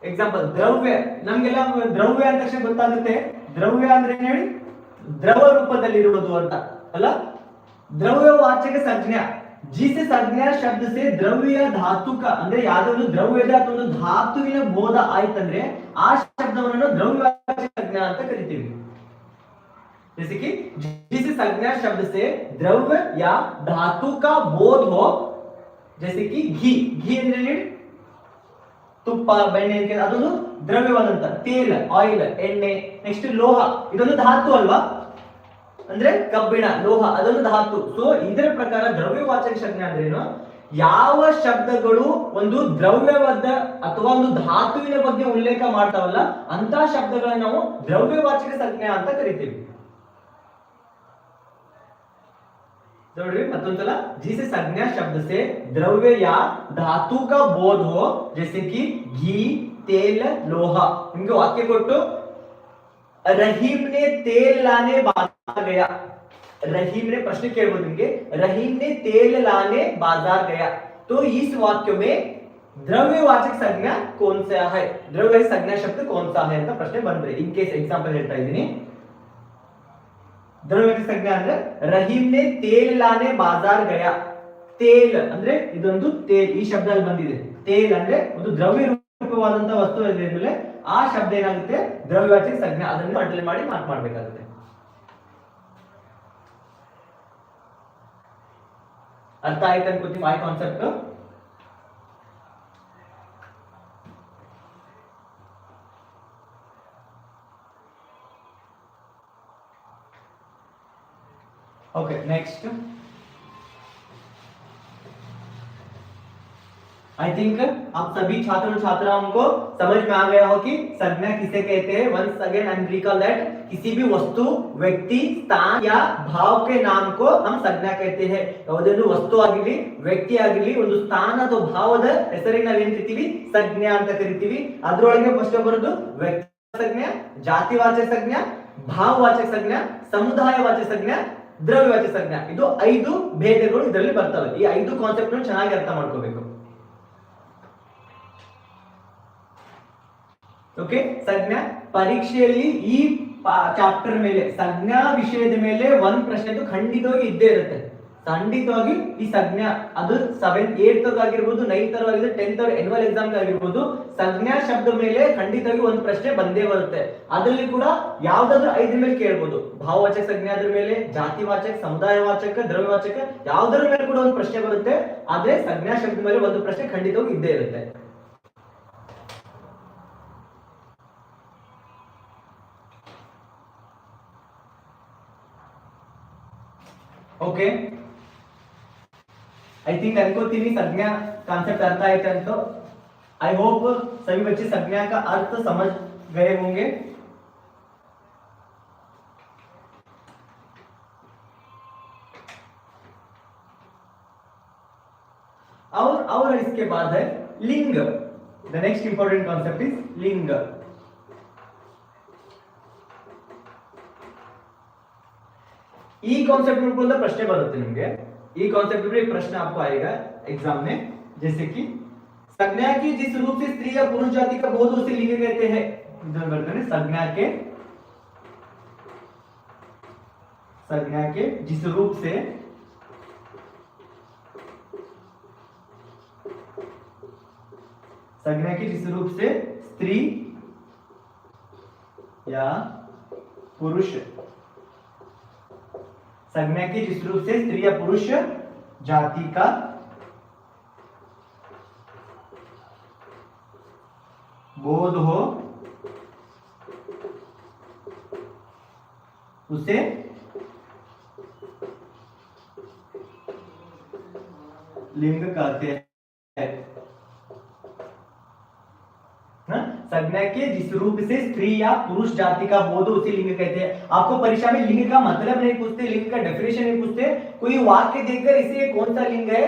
ಎಕ್ಸಾಂಪಲ್ ದ್ರವ್ಯ. ನಮ್ಗೆಲ್ಲ ದ್ರವ್ಯ ಅಂದ ತಕ್ಷಣ ಗೊತ್ತಾಗುತ್ತೆ, ದ್ರವ್ಯ ಅಂದ್ರೆ ಏನ್ ಹೇಳಿ, ದ್ರವ ರೂಪದಲ್ಲಿರುವುದು ಅಂತ ಅಲ್ಲ. द्रव्यवाचक संज्ञा, जिस संज्ञा शब्द से द्रव्य धातु का ಅಂದ್ರೆ ಯಾವುದೋ ಒಂದು ದ್ರವ್ಯದ ಅಥವಾ ಒಂದು ಧಾತುವಿನ ಬೋಧ ಆಯ್ತಂದ್ರೆ ಆ ಶಬ್ದವನ್ನು ದ್ರವ್ಯವಾಚಕ संज्ञा ಅಂತ ಕರಿತೀವಿ. जैसे कि जिस संज्ञा शब्द से द्रव्य या धातु का बोध हो, जैसे कि घी, घी ಅಂದ್ರೆ ತುಪ್ಪ, ಬೆಣ್ಣೆ, ಅದೊಂದು ದ್ರವ್ಯವಾದಂತ, ತೇಲ್, ಆಯಿಲ್, ಎಣ್ಣೆ. ನೆಕ್ಸ್ಟ್ ಲೋಹ, ಇದೊಂದು ಧಾತು ಅಲ್ವಾ, ಅಂದ್ರೆ ಕಬ್ಬಿಣ, ಲೋಹ ಅದೊಂದು ಧಾತು. ಸೊ ಇದರ ಪ್ರಕಾರ ದ್ರವ್ಯವಾಚಕ ಸಂಜ್ಞೆ ಅಂದ್ರೆ ಏನು, ಯಾವ ಶಬ್ದಗಳು ಒಂದು ದ್ರವ್ಯವಾದ ಅಥವಾ ಒಂದು ಧಾತುವಿನ ಬಗ್ಗೆ ಉಲ್ಲೇಖ ಮಾಡ್ತಾವಲ್ಲ ಅಂತ ಶಬ್ದಗಳನ್ನ ನಾವು ದ್ರವ್ಯವಾಚಕ ಸಂಜ್ಞೆ ಅಂತ ಕರಿತೀವಿ. ನೋಡ್ರಿ ಮತ್ತೊಂದ್ಸಲ, जिस संज्ञा शब्द से द्रव्य या धातु का बोध हो, जैसे कि घी, तेल, लोहा. ನಿಮಗೆ ವಾಕ್ಯ ಕೊಟ್ಟು रहीम ने तेल लाने बाजार गया. रहीम ने प्रश्न ಕೇಳಬಹುದು ನಿಮಗೆ, रहीम ने तेल लाने बाजार गया. तो इस वाक्य में द्रव्यवाचक संज्ञा कौन सा है, द्रव्य संज्ञा शब्द कौन सा है ಅಂತ ಪ್ರಶ್ನೆ ಬಂದ್ರೆ, ಇನ್ ಕೇಸ್ ಎಕ್ಸಾಂಪಲ್ ಹೇಳ್ತಾ ಇದ್ದೀನಿ. द्रव्यवाचक संज्ञा ಅಂದ್ರೆ रहीम ने तेल लाने बाजार गया. तेल ಅಂದ್ರೆ ಇದೊಂದು ತೇಲ್, ಈ ಶಬ್ದ ಅಲ್ಲಿ ಬಂದಿದೆ. ತೇಲ್ ಅಂದ್ರೆ ಒಂದು ದ್ರವ್ಯ ರೂಪವಾದಂತ ವಸ್ತು ಇದ್ಮೇಲೆ ಆ ಶಬ್ದ ಏನಾಗುತ್ತೆ, ದ್ರವ್ಯವಾಚಕ ಸಂಜ್ಞೆ. ಅದನ್ನು ಅಂಡರ್ಲೈನ್ ಮಾಡಿ ಮಾರ್ಕ್ ಮಾಡಬೇಕಾಗುತ್ತೆ. ಅರ್ಥ ಆಯ್ತು ಅನ್ಕೋತೀನಿ ಆ concept. Okay next, I think आप सभी छात्र और छात्राओं को समझ में आ गया हो कि संज्ञा किसे कहते हैं. Once again I am recall that किसी भी वस्तु, व्यक्ति, स्थान या भाव के नाम को हम संज्ञा कहते हैं. ಯಾವುದೇ ಒಂದು ವಸ್ತು ಆಗಿರಲಿ, ವ್ಯಕ್ತಿ ಆಗಿರಲಿ, ಒಂದು ಸ್ಥಾನ ಅಥವಾ ಭಾವದ ಹೆಸರಿಗೆ ನಾವು ಏನ್ ಕರಿತೀವಿ, ಸಂಜ್ಞಾ ಅಂತ ಕರಿತೀವಿ. ಅದರೊಳಗೆ ಫಸ್ಟ್ ಬರೋದು ವ್ಯಕ್ತಿ ಸಂಜ್ಞಾ, ಜಾತಿವಾಚಕ ಸಂಜ್ಞಾ, ಭಾವವಾಚಕ ಸಂಜ್ಞಾ, ಸಮುದಾಯವಾಚಕ ಸಂಜ್ಞಾ, ದ್ರವ್ಯವಾಚಕ ಸಂಜ್ಞಾ. ಇದು 5 ಭೇದಗಳು ಇದರಲ್ಲಿ ಬರ್ತವೆ. ಈ 5 ಕಾನ್ಸೆಪ್ಟ್ ಅನ್ನು ಚೆನ್ನಾಗಿ ಅರ್ಥ ಮಾಡ್ಕೋಬೇಕು. ಓಕೆ, ಸಂಜ್ಞಾ ಪರೀಕ್ಷೆಯಲ್ಲಿ ಈ ಚಾಪ್ಟರ್ ಮೇಲೆ, ಸಂಜ್ಞಾ ವಿಷಯದ ಮೇಲೆ ಒಂದು ಪ್ರಶ್ನೆ ಖಂಡಿತವಾಗಿ ಇದ್ದೇ ಇರುತ್ತೆ. ಖಂಡಿತವಾಗಿ ಈ ಸಂಜ್ಞಾ, ಅದು 7th 8th ಆಗಿರ್ಬೋದು, 9th ಆಗಿರ್ಬೋದು, 10th ಎನ್ಯುವಲ್ ಎಕ್ಸಾಮ್ ಆಗಿರ್ಬೋದು, ಸಂಜ್ಞಾ ಶಬ್ದ ಮೇಲೆ ಖಂಡಿತವಾಗಿ ಒಂದು ಪ್ರಶ್ನೆ ಬಂದೇ ಬರುತ್ತೆ. ಅದರಲ್ಲಿ ಕೂಡ ಯಾವ್ದಾದ್ರು 5 ಮೇಲೆ ಕೇಳ್ಬೋದು. ಭಾವವಾಚಕ ಸಂಜ್ಞೆ ಅದ್ರ ಮೇಲೆ, ಜಾತಿವಾಚಕ, ಸಮುದಾಯವಾಚಕ, ದ್ರವ್ಯವಾಚಕ, ಯಾವ್ದ್ರ ಮೇಲೆ ಕೂಡ ಒಂದು ಪ್ರಶ್ನೆ ಬರುತ್ತೆ. ಆದ್ರೆ ಸಂಜ್ಞಾ ಶಬ್ದ ಮೇಲೆ ಒಂದು ಪ್ರಶ್ನೆ ಖಂಡಿತವಾಗಿ ಇದ್ದೇ ಇರುತ್ತೆ. ओके, आई थिंक अನ್ಕೋತೀನಿ संज्ञा कांसेप्ट अर्थ आया तो आई होप सभी बच्चे संज्ञा का अर्थ समझ गए होंगे. और इसके बाद है लिंग. The next important concept is लिंग. ಈ ಕಾನ್ಸೆप्ट में बोलता प्रश्न बರುತ್ತೆ ನಿಮಗೆ. ಈ ಕಾನ್ಸೆप्ट में एक प्रश्न आपको आएगा एग्जाम में, जैसे कि संज्ञा की जिस रूप से स्त्री या पुरुष जाति का बोध उसे लिंग कहते हैं. इधर बोलते हैं संज्ञा के जिस रूप से स्त्री या पुरुष, संज्ञा के जिस रूप से स्त्री या पुरुष जाति का बोध हो उसे लिंग कहते हैं. संज्ञा के जिस रूप से स्त्री या पुरुष जाति का बोध उसे लिंग कहते हैं. आपको परीक्षा में लिंग का मतलब नहीं पूछते, लिंग का डेफिनेशन नहीं पूछते, कोई वाक्य देखकर इसे कौन सा लिंग है.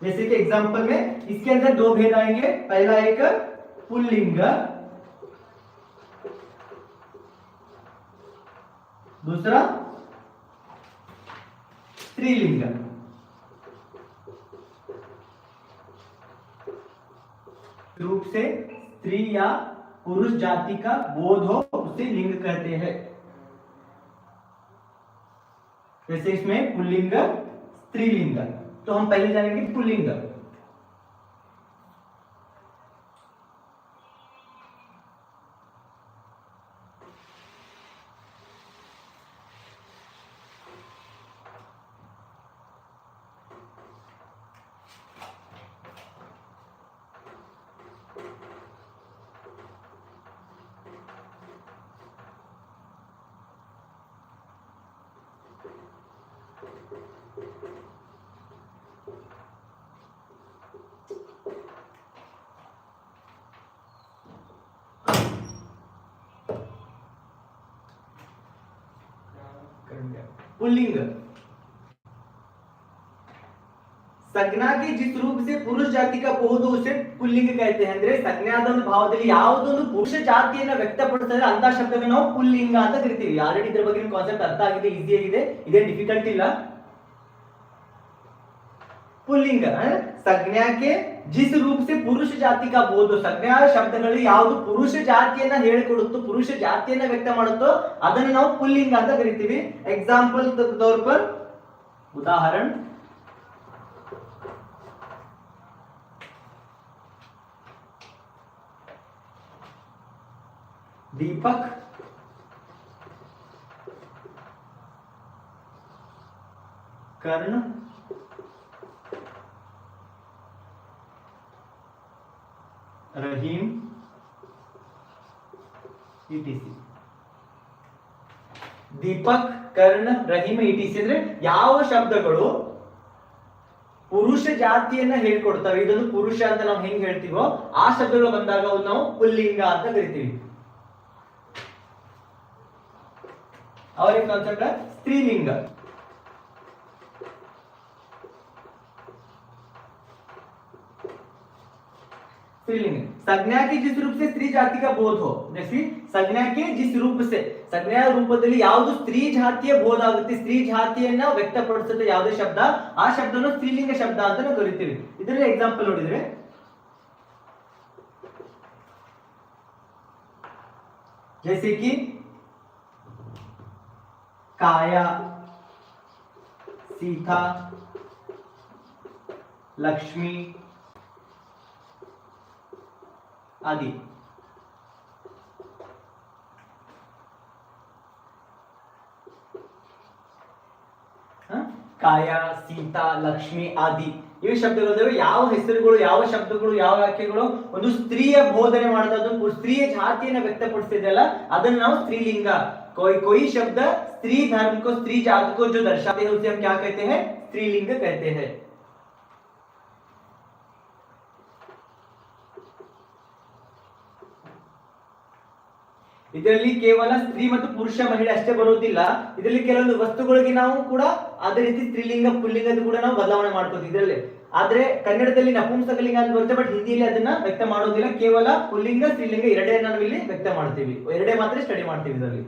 जैसे कि एग्जांपल में इसके अंदर 2 भेद आएंगे. पहला एक पुल्लिंग, दूसरा स्त्रीलिंग, रूप से स्त्री या पुरुष जाति का बोध हो उसे लिंग कहते हैं। जैसे इसमें पुल्लिंग स्त्रीलिंग, तो हम पहले जानेंगे पुल्लिंग। पुल्लिंग संज्ञा के जिस रूप से पुरुष जाति का ಬಹುದು उसे पुल्लिंग कहते हैं। ಅಂದ್ರೆ ಸಂಜ್ಞಾದ ಒಂದು ಭಾವದಲ್ಲಿ ಯಾವುದೊಂದು ಪುರುಷ ಜಾತಿಯನ್ನು ವ್ಯಕ್ತಪಡಿಸಿದ್ರೆ ಅಂತ ಶಬ್ದವನ್ನು ನಾವು ಪುಲ್ಲಿಂಗ ಅಂತ ಕರಿತೀವಿ। ಆಲ್ರೆಡಿ ಇದರ ಬಗ್ಗೆ ಕಾನ್ಸೆಪ್ಟ್ ಅರ್ಥ ಆಗಿದೆ, ಈಜಿ ಆಗಿದೆ, ಇದೇ ಡಿಫಿಕಲ್ಟ್ ಇಲ್ಲ। पुल्लिंग संज्ञा के जिस रूप से पुरुष जाति का बोध, संज्ञा ಶಬ್ದಗಳು ಯಾವುದು ಪುರುಷ ಜಾತಿಯನ್ನ ಹೇಳಿಕೊಡುತ್ತೋ, ಪುರುಷ ಜಾತಿಯನ್ನ ವ್ಯಕ್ತ ಮಾಡುತ್ತೋ ಅದನ್ನು ನಾವು ಪುಲ್ಲಿಂಗ ಅಂತ ಕರಿತೀವಿ। एग्जांपल तौर पर उदाहरण दीपक, कर्ण, रहीम, ಇಟಿಸಿ। ದೀಪಕ್, ಕರ್ಣ, ರಹೀಮ್, ಇಟಿಸಿ ಅಂದ್ರೆ ಯಾವ ಶಬ್ದಗಳು ಪುರುಷ ಜಾತಿಯನ್ನ ಹೇಳ್ಕೊಡ್ತವೆ, ಇದೊಂದು ಪುರುಷ ಅಂತ ನಾವು ಹೆಂಗ್ ಹೇಳ್ತೀವೋ ಆ ಶಬ್ದಗಳು ಬಂದಾಗ ನಾವು ಪುಲ್ಲಿಂಗ ಅಂತ ಕರಿತೀವಿ। और एक कॉन्सेप्ट है स्त्रीलिंग। स्त्रीलिंग संज्ञा के जिस रूप से स्त्री जाति का बोध हो, जैसे संज्ञा के जिस रूप से संज्ञा ರೂಪದಲ್ಲಿ ಯಾವುದು ಸ್ತ್ರೀ ಜಾತಿಯ ಬೋಧ ಆಗುತ್ತೆ, ಸ್ತ್ರೀ ಜಾತಿಯನ್ನ ವ್ಯಕ್ತಪಡಿಸುತ್ತೆ ಯಾವುದೇ ಶಬ್ದ, ಆ ಶಬ್ದವನ್ನು ಸ್ತ್ರೀಲಿಂಗ ಶಬ್ದ ಅಂತ ನಾವು ಕರಿತೀವಿ। ಇದರಲ್ಲಿ ಎಕ್ಸಾಂಪಲ್ ನೋಡಿದ್ರೆ जैसे कि काया, सीता, लक्ष्मी आदि। ಕಾಯ, ಸೀತಾ, ಲಕ್ಷ್ಮಿ ಆದಿ ಇವು ಶಬ್ದಗಳು ಯಾವ ಹೆಸರುಗಳು, ಯಾವ ಶಬ್ದಗಳು, ಯಾವ ವಾಕ್ಯಗಳು ಒಂದು ಸ್ತ್ರೀಯ ಬೋಧನೆ ಮಾಡುತ್ತೆ, ಸ್ತ್ರೀಯ ಜಾತಿಯನ್ನು ವ್ಯಕ್ತಪಡಿಸ್ತಿದೆಯಲ್ಲ ಅದನ್ನ ನಾವು ಸ್ತ್ರೀಲಿಂಗ। कोई शब्द स्त्री धर्म को, स्त्री जाति को जो दर्शाते हैं उसे हम क्या कहते हैं, स्त्रीलिंग कहते हैं। ಇದರಲ್ಲಿ ಕೇವಲ ಸ್ತ್ರೀ ಮತ್ತು ಪುರುಷ ಮಹಿಳೆ ಅಷ್ಟೇ ಬರೋದಿಲ್ಲ, ಇದರಲ್ಲಿ ಕೆಲವೊಂದು ವಸ್ತುಗಳಿಗೆ ನಾವು ಕೂಡ ಅದೇ ರೀತಿ ಸ್ತ್ರೀಲಿಂಗ ಪುಲ್ಲಿಂಗದ ಕೂಡ ನಾವು ಬದಲಾವಣೆ ಮಾಡ್ಕೋತೀವಿ ಇದರಲ್ಲಿ। ಆದ್ರೆ ಕನ್ನಡದಲ್ಲಿ ನಪುಂಸಕಲಿಂಗ ಅಂತ ಬರುತ್ತೆ, ಬಟ್ ಹಿಂದಿಯಲ್ಲಿ ಅದನ್ನ ವ್ಯಕ್ತ ಮಾಡೋದಿಲ್ಲ, ಕೇವಲ ಪುಲ್ಲಿಂಗ ಸ್ತ್ರೀಲಿಂಗ ಎರಡೇ ನಾವು ಇಲ್ಲಿ ವ್ಯಕ್ತ ಮಾಡ್ತೀವಿ, ಎರಡೇ ಮಾತ್ರ ಸ್ಟಡಿ ಮಾಡ್ತೀವಿ ಇದರಲ್ಲಿ।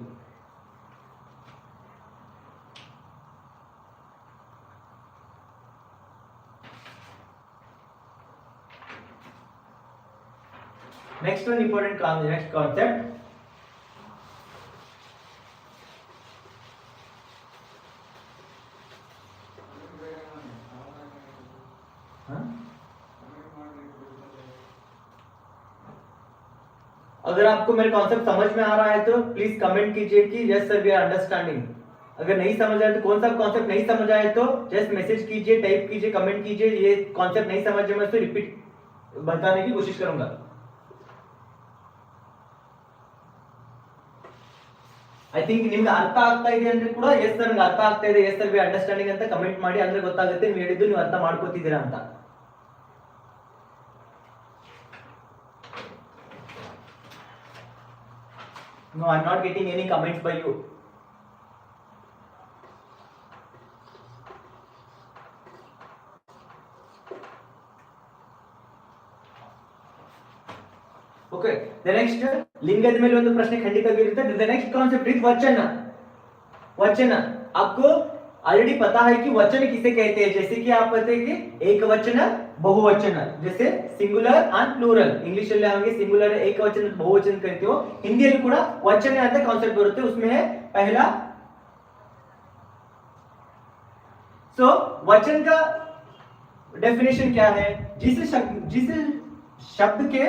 Next one important next concept, अगर आपको मेरे कॉन्सेप्ट समझ में आ रहा है तो प्लीज कमेंट कीजिए कि yes sir we are understanding. अगर नहीं समझ आए तो, कौन सा कॉन्सेप्ट नहीं समझ आए तो जस्ट मैसेज कीजिए, टाइप कीजिए, कमेंट कीजिए, ये कॉन्सेप्ट नहीं समझ में तो रिपीट बताने की कोशिश करूंगा। ಐ ಥಿಂಕ್ ನಿಮ್ಗೆ ಅರ್ಥ ಆಗ್ತಾ ಇದೆ ಅಂದ್ರೆ ಕೂಡ ಎಸ್ ಸರ್ ನಂಗೆ ಅರ್ಥ ಆಗ್ತಾ ಇದೆ, ಎಸ್ ಸರ್ ವಿ ಅಂಡರ್ಸ್ಟ್ಯಾಂಡಿಂಗ್ ಅಂತ ಕಮೆಂಟ್ ಮಾಡಿ, ಅಂದ್ರೆ ಗೊತ್ತಾಗುತ್ತೆ ನೀವು ಹೇಳಿದ್ದು ನೀವು ಅರ್ಥ ಮಾಡ್ಕೋತಿದ್ದೀರಾ ಅಂತ। No, I'm not getting any comments by you. Okay, the next लिंगद ಮೇಲೆ ಒಂದು ಪ್ರಶ್ನೆ ಖಂಡಿತವಾಗಿ ಇರುತ್ತೆ। The next concept is वचन। वचन आपको ऑलरेडी पता है कि वचन किसे कहते हैं, जैसे कि आप पता है कि एक वचन बहुवचन, जैसे सिंगुलर एंड प्लूरल, इंग्लिश ಅಲ್ಲಿ ನಮಗೆ सिंगुलर एक वचन बहुवचन कहते हो, ಹಿಂದಿಯಲ್ಲಿ ಕೂಡ ವಚನ ಅಂತ ಕಾನ್ಸೆಪ್ಟ್ ಬರುತ್ತೆ, उसमें है पहला। सो वचन का डेफिनेशन क्या है, जिस शब्द के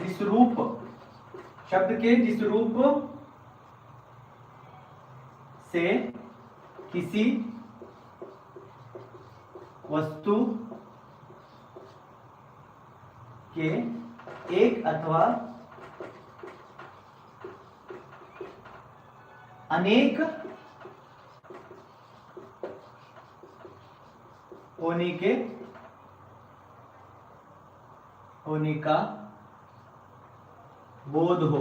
जिस रूप, शब्द के जिस रूप से किसी वस्तु के एक अथवा अनेक होने का बोध हो,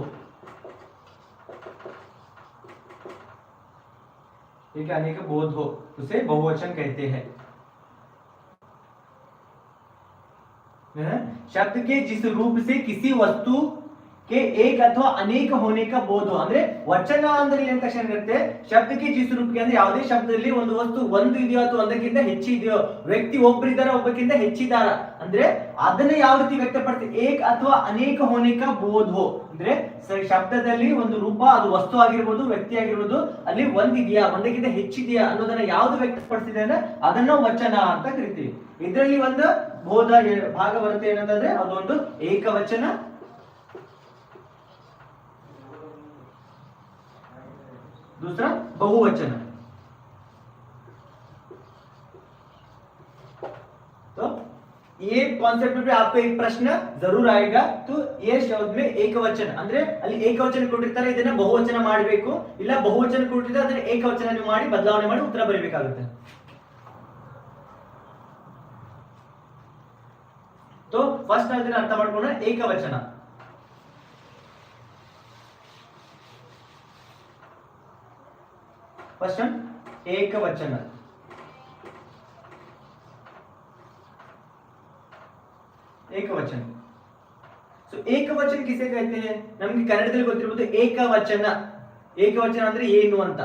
ठीक है, अनेक बोध हो, उसे बहुवचन कहते हैं। शब्द के जिस रूप से किसी वस्तु के एक अथवा अनेक होने का बोध हो, ಅಂದ್ರೆ ವಚನ ಅಂದ್ರೆ ಏನು ತಕ್ಷಣ ಇರುತ್ತೆ, ಶಬ್ದಕ್ಕೆ जिस रूप के ಅಂದ್ರೆ ಯಾವುದೇ ಶಬ್ದದಲ್ಲಿ ಒಂದು ವಸ್ತು ಒಂದು ಇದೆಯೋ ಅಥವಾ ಒಂದಕ್ಕಿಂತ ಹೆಚ್ಚಿದೆಯೋ, ವ್ಯಕ್ತಿ ಒಬ್ಬರಿದ್ದಾರೆ ಒಬ್ಬಕ್ಕಿಂತ ಹೆಚ್ಚಿದಾರ ಅಂದ್ರೆ ಅದನ್ನ ಯಾವ ರೀತಿ ವ್ಯಕ್ತಪಡಿಸುತ್ತೆ, ಏಕ ಅಥವಾ ಅನೇಕ ಹೋನೆ ಕಾ ಬೋಧ ಹೋ, ಅಂದ್ರೆ ಶಬ್ದದಲ್ಲಿ ಒಂದು ರೂಪ, ಅದು ವಸ್ತು ಆಗಿರ್ಬೋದು ವ್ಯಕ್ತಿ ಆಗಿರ್ಬೋದು, ಅಲ್ಲಿ ಒಂದಿದೆಯಾ ಒಂದಕ್ಕಿಂತ ಹೆಚ್ಚಿದೆಯಾ ಅನ್ನೋದನ್ನ ಯಾವ್ದು ವ್ಯಕ್ತಪಡಿಸಿದೆ ಅಂದ್ರೆ ಅದನ್ನ ವಚನ ಅಂತ ಕರಿತೀವಿ। ಇದರಲ್ಲಿ ಒಂದು ಬೋಧ ಭಾಗ ಬರುತ್ತೆ ಏನಂತಂದ್ರೆ ಅದೊಂದು ಏಕವಚನ, दूसरा बहुवचन। तो ये कॉन्सेप्ट पे आपको एक प्रश्न जरूर आएगा, तो ये शब्द में ಏಕವಚನ ಅಂದ್ರೆ ಅಲ್ಲಿ ಏಕವಚನ ಕೊಟ್ಟಿರ್ತಾರೆ, ಇದನ್ನ ಬಹುವಚನ ಮಾಡಬೇಕು, ಇಲ್ಲ ಬಹುವಚನ ಕೊಟ್ಟಿರ್ತಾರೆ ಅದನ್ನ ಏಕವಚನ ಮಾಡಿ ಬದಲಾವಣೆ ಮಾಡಿ ಉತ್ತರ ಬರೀಬೇಕಾಗುತ್ತೆ। तो फर्स्ट ಅದನ್ನ ಅರ್ಥ ಮಾಡ್ಕೊಳ್ಳೋಣ, ಏಕವಚನ। क्वेश्चन एक वचन, एक वचन। सो एक वचन किसे कहते हैं, ನಮಗೆ ಕನ್ನಡದಲ್ಲಿ ಗೊತ್ತಿರಬಹುದು ಏಕವಚನ, ಏಕವಚನ ಅಂದ್ರೆ ಏನು ಅಂತ।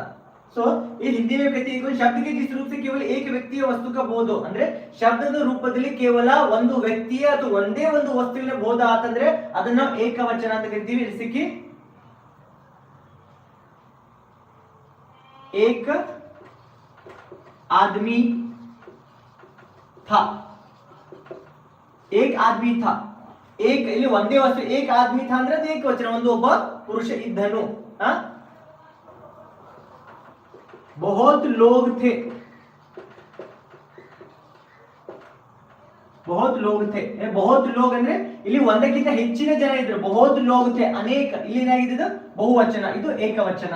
सो ये हिंदी में कहते हैं शब्द के जिस रूप से केवल एक व्यक्ति या वस्तु का बोध हो, ಅಂದ್ರೆ ಶಬ್ದದ ರೂಪದಲ್ಲಿ ಕೇವಲ ಒಂದು ವ್ಯಕ್ತಿಯ ಅಥವಾ ಒಂದೇ ಒಂದು ವಸ್ತುವಿನ ಬೋಧ ಆತಂದ್ರೆ ಅದನ್ನ ನಾವು ಏಕವಚನ ಅಂತ ಕರಿತೀವಿ। जैसे कि एक आदमी था, एक आदमी था, एक ಇಲ್ಲಿ ಒಂದೇ ವಸ್ತು एक आदमी था ಅಂದ್ರೆ ಅದು ಏಕವಚನ, ಒಂದು ಒಬ್ಬ ಪುರುಷ ಇದ್ದನು। बहुत लोग थे, बहुत लोग थे, बहुत लोग ಅಂದ್ರೆ ಇಲ್ಲಿ ಒಂದಕ್ಕಿಂತ ಹೆಚ್ಚಿನ ಜನ ಇದ್ರು, बहुत लोग थे, ಅನೇಕ, ಇಲ್ಲಿ ಏನಾಗಿದೆ ಬಹುವಚನ, ಇದು ಏಕವಚನ।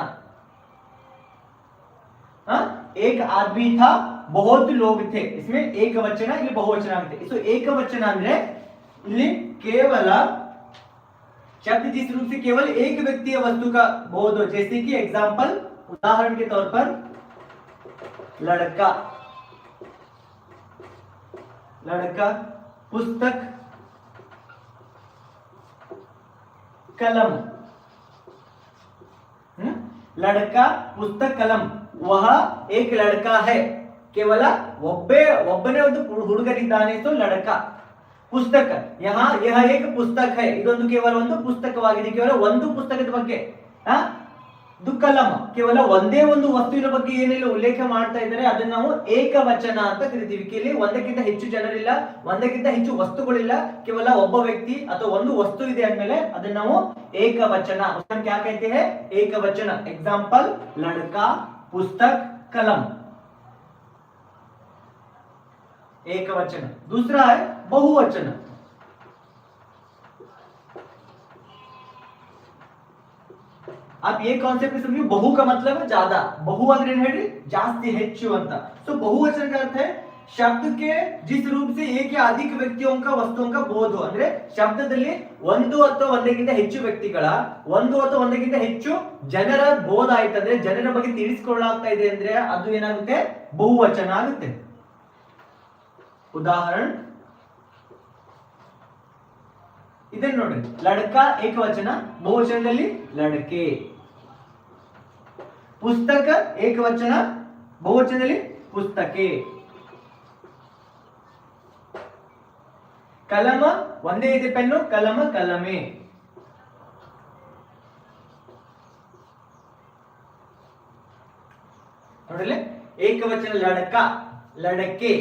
एक आदमी था बहुत लोग थे, इसमें एक वचन ಇಲ್ಲಿ ಬಹುವಚನ ಆಗುತ್ತೆ। सो ಏಕವಚನ ಅಂದ್ರೆ ಇಲ್ಲಿ ಕೇವಲ शब्द जिस रूप से केवल एक व्यक्ति या वस्तु का बोध हो, जैसे कि एग्जांपल, उदाहरण के तौर पर लड़का, लड़का, पुस्तक, कलम, लड़का पुस्तक कलम, वह एक लड़का है, केवल ಒಬ್ಬನೇ ಒಂದು ಹುಡುಗನಿದ್ದಾನೆ, तो लड़का। पुस्तक, यहाँ यह एक पुस्तक है, ಇದೊಂದು ಕೇವಲ ಒಂದು ಪುಸ್ತಕವಾಗಿದೆ, ಕೇವಲ ಒಂದು ಪುಸ್ತಕದ ಬಗ್ಗೆ। ಕಲಂ, ಕೇವಲ ಒಂದೇ ಒಂದು ವಸ್ತುವಿನ ಬಗ್ಗೆ ಏನೆಲ್ಲ ಉಲ್ಲೇಖ ಮಾಡ್ತಾ ಇದ್ದಾರೆ ಅದನ್ನ ನಾವು ಏಕವಚನ ಅಂತ ಕರಿತೀವಿ। ಇಲ್ಲಿ ಒಂದಕ್ಕಿಂತ ಹೆಚ್ಚು ಜನರಿಲ್ಲ, ಒಂದಕ್ಕಿಂತ ಹೆಚ್ಚು ವಸ್ತುಗಳಿಲ್ಲ, ಕೇವಲ ಒಬ್ಬ ವ್ಯಕ್ತಿ ಅಥವಾ ಒಂದು ವಸ್ತು ಇದೆ ಅಂದ್ಮೇಲೆ ಅದನ್ನ ನಾವು ಏಕವಚನ, उसका क्या कहते हैं, ಏಕವಚನ। एग्जांपल, लड़का, पुस्तक, कलम, ಏಕವಚನ। दूसरा है बहुवचन। आप ये कॉन्सेप्ट समझिए, बहु का मतलब है ज्यादा, बहु ಅಂದ್ರೆ ಏನು ಹೇಳಿ, ಜಾಸ್ತಿ ಹೆಚ್ಚು ಅಂತ। सो बहुवचन का अर्थ है शब्द के जिस रूप से एक या अधिक व्यक्तियों का वस्तुओं का बोध हो, ಅಂದ್ರೆ ಶಬ್ದದಲ್ಲಿ ಒಂದು ಅಥವಾ ಒಂದಕ್ಕಿಂತ ಹೆಚ್ಚು ವ್ಯಕ್ತಿಗಳ, ಒಂದು ಅಥವಾ ಒಂದಕ್ಕಿಂತ ಹೆಚ್ಚು ಜನರ ಬೋಧ ಆಯ್ತಂದ್ರೆ, ಜನರ ಬಗ್ಗೆ ತಿಳಿಸಿಕೊಳ್ಳಲಾಗ್ತಾ ಇದೆ ಅಂದ್ರೆ ಅದು ಏನಾಗುತ್ತೆ, ಬಹುವಚನ ಆಗುತ್ತೆ। उदाहरण, ಇದನ್ನ ನೋಡ್ರಿ, ಲಡ್ಕ ಏಕವಚನ, ಬಹುವಚನದಲ್ಲಿ ಲಡ್ಕೆ. ಪುಸ್ತಕ ಏಕವಚನ, ಬಹುವಚನದಲ್ಲಿ ಪುಸ್ತಕೆ. ಕಲಮ ಒಂದೇ ಇದೆ ಪೆನ್ನು, ಕಲಮ ಕಲಮೆ. ನೋಡಲಿ, ಏಕವಚನ ಲಡಕ ಲಡಕೆ,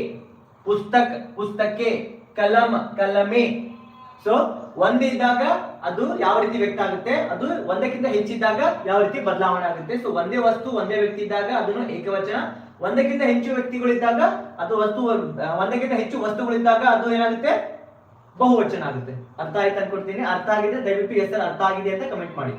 ಪುಸ್ತಕ ಪುಸ್ತಕೆ, ಕಲಮ ಕಲಮೆ. ಸೊ ಒಂದಿದ್ದಾಗ ಅದು ಯಾವ ರೀತಿ ವ್ಯಕ್ತ ಆಗುತ್ತೆ, ಅದು ಒಂದಕ್ಕಿಂತ ಹೆಚ್ಚಿದ್ದಾಗ ಯಾವ ರೀತಿ ಬದಲಾವಣೆ ಆಗುತ್ತೆ. ಸೊ ಒಂದೇ ವಸ್ತು ಒಂದೇ ವ್ಯಕ್ತಿ ಇದ್ದಾಗ ಅದನ್ನು ಏಕವಚನ, ಒಂದಕ್ಕಿಂತ ಹೆಚ್ಚು ವ್ಯಕ್ತಿಗಳಿದ್ದಾಗ ಅದು ವಸ್ತು, ಒಂದಕ್ಕಿಂತ ಹೆಚ್ಚು ವಸ್ತುಗಳಿದ್ದಾಗ ಅದು ಏನಾಗುತ್ತೆ, ಬಹುವಚನ ಆಗುತ್ತೆ. ಅರ್ಥ ಆಯ್ತು ಅನ್ಕೊಡ್ತೀನಿ. ಅರ್ಥ ಆಗಿದೆ ದಯವಿಟ್ಟು ಎಸ್ ಸರ್ ಅರ್ಥ ಆಗಿದೆ ಅಂತ ಕಮೆಂಟ್ ಮಾಡಿ.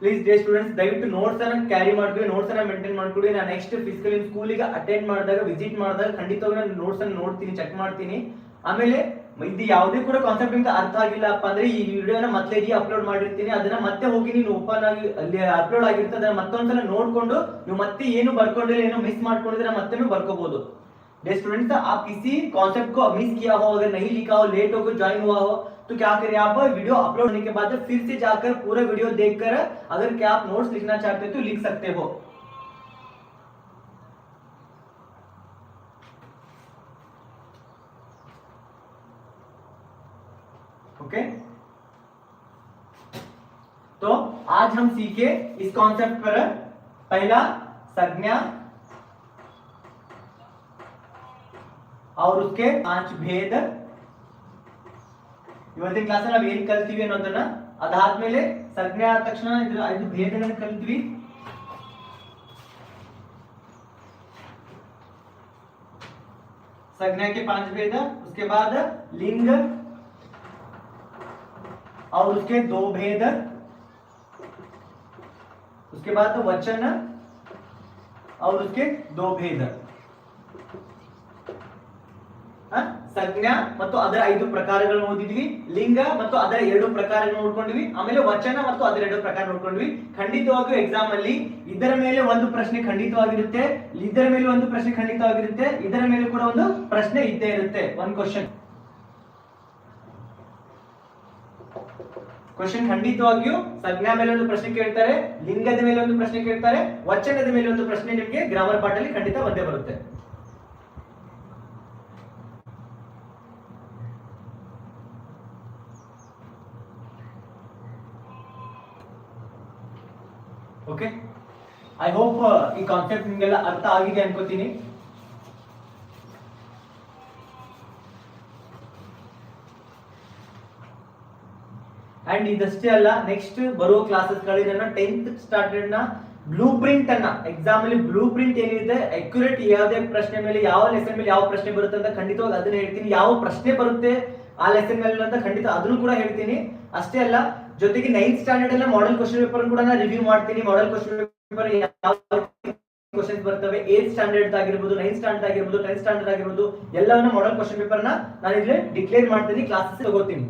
ಪ್ಲೀಸ್ ಡೇ ಸ್ಟೂಡೆಂಟ್ಸ್ ದಯವಿಟ್ಟು ನೋಟ್ಸ್ ಅನ್ನ ಕ್ಯಾರಿ ಮಾಡ್ಕೊಳ್ಳಿ, ನೋಟ್ಸ್ ಅನ್ನ ಮೇಂಟೈನ್ ಮಾಡ್ಕೊಳ್ಳಿ. ನಾನು ನೆಕ್ಸ್ಟ್ ಫಿಸಿಕಲ್ ಸ್ಕೂಲಿಗೆ ಅಟೆಂಡ್ ಮಾಡಿದಾಗ, ವಿಸಿಟ್ ಮಾಡಿದಾಗ ಖಂಡಿತವಾಗಿ ನಾನು ನೋಟ್ಸ್ ಅನ್ನು ನೋಡ್ತೀನಿ, ಚೆಕ್ ಮಾಡ್ತೀನಿ. ಆಮೇಲೆ ಇದು ಯಾವುದೇ ಕೂಡ ಕಾನ್ಸೆಪ್ಟ್ ನಿಮ್ಗೆ ಅರ್ಥ ಆಗಿಲ್ಲಪ್ಪ ಅಂದ್ರೆ ಈ ವಿಡಿಯೋನ ಮತ್ತೆ ಅಪ್ಲೋಡ್ ಮಾಡಿರ್ತೀನಿ, ಅದನ್ನ ಮತ್ತೆ ಹೋಗಿ ನೀವು ಓಪನ್ ಆಗಿ ಅಲ್ಲಿ ಅಪ್ಲೋಡ್ ಆಗಿರುತ್ತೆ, ಅದನ್ನ ಮತ್ತೊಂದ್ಸಲ ನೋಡ್ಕೊಂಡು ನೀವು ಮತ್ತೆ ಏನು ಬರ್ಕೊಂಡಿಲ್ಲ, ಏನೋ ಮಿಸ್ ಮಾಡ್ಕೊಂಡಿದ್ರೆ ಮತ್ತೆ ಬರ್ಕೋಬಹುದು. डे स्टूडेंट्स, आप किसी कॉन्सेप्ट को मिस किया हो, अगर नहीं लिखा हो, लेट हो, ज्वाइन हुआ हो, तो क्या करें आप वीडियो अपलोड होने के बाद फिर से जाकर पूरा वीडियो देखकर अगर क्या आप नोट्स लिखना चाहते हो तो लिख सकते हो. ओके, तो आज हम सीखे इस कॉन्सेप्ट पर पहला संज्ञा और उसके 5 भेद. ಇವತ್ತಿನ ಕ್ಲಾಸ್ ಅಲ್ಲಿ ನಾವು ಏನು ಕಲ್ತೀವಿ ಅನ್ನೋದನ್ನ ಅದಾದ್ಮೇಲೆ ಸಂಜ್ಞೆ ಆದ ತಕ್ಷಣ ಇದ್ರ 5 ಭೇದಗಳನ್ನು ಕಲ್ತೀವಿ. संज्ञा के 5 भेद, उसके बाद लिंग और उसके 2 भेद, उसके बाद वचन और उसके 2 भेद. ಸಂಜ್ಞಾ ಮತ್ತು ಅದರ 5 ಪ್ರಕಾರಗಳನ್ನು ಓದಿದ್ವಿ, ಲಿಂಗ ಮತ್ತು ಅದರ 2 ಪ್ರಕಾರಗಳನ್ನು ನೋಡ್ಕೊಂಡ್ವಿ, ಆಮೇಲೆ ವಚನ ಮತ್ತು ಅದರ 2 ಪ್ರಕಾರ ನೋಡ್ಕೊಂಡ್ವಿ. ಖಂಡಿತವಾಗಿಯೂ ಎಕ್ಸಾಮ್ ಅಲ್ಲಿ ಇದರ ಮೇಲೆ ಒಂದು ಪ್ರಶ್ನೆ ಖಂಡಿತವಾಗಿರುತ್ತೆ, ಇದರ ಮೇಲೆ ಒಂದು ಪ್ರಶ್ನೆ ಖಂಡಿತವಾಗಿರುತ್ತೆ, ಇದರ ಮೇಲೆ ಕೂಡ ಒಂದು ಪ್ರಶ್ನೆ ಇದ್ದೇ ಇರುತ್ತೆ. ಒಂದು ಕ್ವಶನ್ ಖಂಡಿತವಾಗಿಯೂ ಸಂಜ್ಞಾ ಮೇಲೆ ಒಂದು ಪ್ರಶ್ನೆ ಕೇಳ್ತಾರೆ, ಲಿಂಗದ ಮೇಲೆ ಒಂದು ಪ್ರಶ್ನೆ ಕೇಳ್ತಾರೆ, ವಚನದ ಮೇಲೆ ಒಂದು ಪ್ರಶ್ನೆ ನಿಮಗೆ ಗ್ರಾಮರ್ ಪಾಠ ಅಲ್ಲಿ ಖಂಡಿತ ಬಂದೇ ಬರುತ್ತೆ. ಓಕೆ, ಐ ಹೋಪ್ ಈ ಕಾನ್ಸೆಪ್ಟ್ ನಿಮಗೆಲ್ಲ ಅರ್ಥ ಆಗಿದೆ ಅನ್ಕೋತೀನಿ. ಅಂಡ್ ಇದಷ್ಟೇ ಅಲ್ಲ, ನೆಕ್ಸ್ಟ್ ಬರುವ ಕ್ಲಾಸಸ್ ಗಳಲ್ಲಿ ನನ್ನ 10th ಸ್ಟ್ಯಾಂಡರ್ಡ್ ನ ಬ್ಲೂ ಪ್ರಿಂಟ್ ಅನ್ನ, ಎಕ್ಸಾಮ್ ಅಲ್ಲಿ ಬ್ಲೂ ಪ್ರಿಂಟ್ ಏನಿದೆ, ಅಕ್ಯುರೇಟ್ ಯಾವುದೇ ಪ್ರಶ್ನೆ ಮೇಲೆ ಯಾವ ಲೆಸನ್ ಮೇಲೆ ಯಾವ ಪ್ರಶ್ನೆ ಬರುತ್ತೆ ಅಂತ ಖಂಡಿತವಾಗಿ ಅದನ್ನ ಹೇಳ್ತೀನಿ. ಯಾವ ಪ್ರಶ್ನೆ ಬರುತ್ತೆ ಆ ಲೆಸನ್ ಮೇಲೆ ಅಂತ ಖಂಡಿತ ಅದನ್ನು ಕೂಡ ಹೇಳ್ತೀನಿ. ಅಷ್ಟೇ ಅಲ್ಲ, ಜೊತೆಗೆ 9th ಸ್ಟ್ಯಾಂಡರ್ಡ್ ಎಲ್ಲ ಮಾಡೆಲ್ ಕ್ವಶನ್ ಪೇಪರ್ ಕೂಡ ನಾನು ರಿವ್ಯೂ ಮಾಡ್ತೀನಿ. ಮಾಡೆಲ್ ಕ್ವಶನ್ ಪೇಪರ್ ಯಾವ ಕ್ವಶನ್ಸ್ ಬರ್ತವೆ, 8th ಸ್ಟ್ಯಾಂಡರ್ಡ್ ಆಗಿರಬಹುದು, 9th ಸ್ಟ್ಯಾಂಡರ್ಡ್ ಆಗಿರಬಹುದು, 10th ಸ್ಟ್ಯಾಂಡರ್ಡ್ ಆಗಿರಬಹುದು, ಎಲ್ಲವನ್ನ ಮಾಡೆಲ್ ಕ್ವಶನ್ ಪೇಪರ್ ನ ನಾನು ಇಲ್ಲಿ ಡಿಕ್ಲೇರ್ ಮಾಡ್ತೀನಿ, ಕ್ಲಾಸಸ್ ತಗೋತೀನಿ.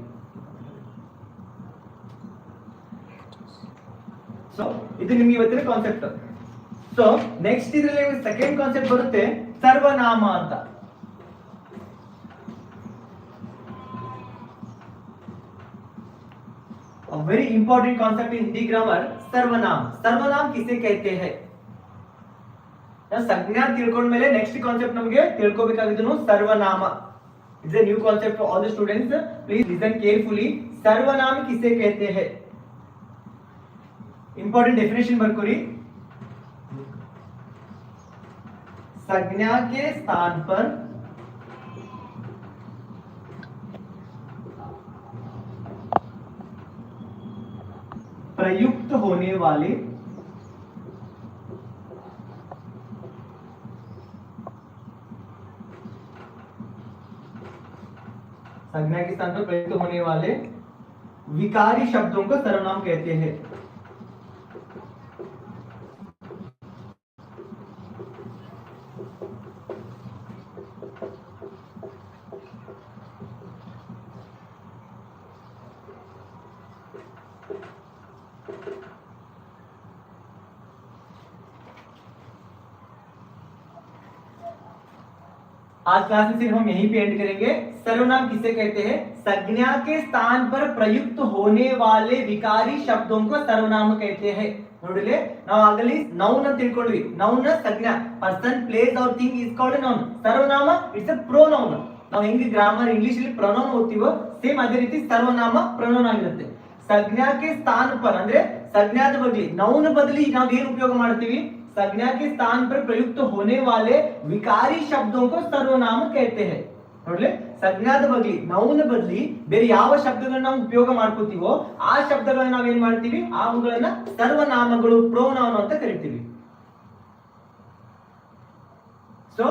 ಸೊ ಇದು ನಿಮ್ಗೆ ಇವತ್ತಿನ ಕಾನ್ಸೆಪ್ಟ್. ಸೊ ನೆಕ್ಸ್ಟ್ ಇದರಲ್ಲಿ ಸೆಕೆಂಡ್ ಕಾನ್ಸೆಪ್ಟ್ ಬರುತ್ತೆ ಸರ್ವನಾಮ ಅಂತ. A very important concept in Hindi grammar, सर्वनाम. सर्वनाम किसे कहते हैं? संज्ञा ತಿಳ್ಕೊಂಡ್ಮೇಲೆ ನೆಕ್ಸ್ಟ್ ಕಾನ್ಸೆಪ್ಟ್ ನಮಗೆ ತಿಳ್ಕೋಬೇಕಾಗಿದ್ದು ಸರ್ವನಾಮ. It's a new concept for all the students. Please listen carefully. सर्वनाम किसे कहते हैं? Important definition ಬರ್ಕೋರಿ. संज्ञा के स्थान पर प्रयुक्त होने वाले संज्ञा के स्थान पर प्रयुक्त होने वाले विकारी शब्दों को सर्वनाम कहते हैं. आज क्लास सिर्फ हम यहीं पे एंड करेंगे। सर्वनाम किसे कहते हैं? संज्ञा के स्थान पर प्रयुक्त होने वाले विकारी शब्दों को सर्वनाम कहते हैं। ನೋಡಿಲೆ ನಾವು ಆಗಲಿ ನೌನ್ ಅಂತ ತಿಳ್ಕೊಂಡ್ವಿ. ನೌನ್ ಸಂಜ್ಞಾ, person, place or thing is called noun. ಸರ್ವನಾಮ ಇಟ್ಸ್ ಅ ಪ್ರೊನೌನ್. ನಾವು ಹೆಂಗೆ ಗ್ರಾಮರ್ ಇಂಗ್ಲಿಷ್ ಅಲ್ಲಿ ಪ್ರೊನೌನ್ ಓದ್ತೀವೋ ಸೇಮ್ ಅದೇ ರೀತಿ ಸರ್ವನಾಮ ಪ್ರೊನೌನ್ ಆಗಿರುತ್ತೆ. संज्ञा के स्थान पर ಅಂದ್ರೆ संज्ञाದ ಬದಲಿ नौन बदली ನಾವು ಏನು ಉಪಯೋಗ ಮಾಡ್ತೀವಿ? संज्ञा के स्थान पर प्रयुक्त होने वाले विकारी शब्दों को सर्वनाम कहते हैं. ನೋಡ್ಲೆ ಸಂಜ್ಞಾದ ಬದಲಿ ನೌನ್ ಬದಲಿ ಬೇರೆ ಯಾವ ಶಬ್ದಗಳನ್ನ ನಾವು ಉಪಯೋಗ ಮಾಡ್ಕೋತೀವೋ ಆ ಶಬ್ದಗಳನ್ನ ನಾವು ಏನ್ ಮಾಡ್ತೀವಿ? ಅವುಗಳನ್ನ ಸರ್ವನಾಮಗಳು, ಪ್ರೊನೌನ್ ಅಂತ ಕರಿತೀವಿ. ಸೊ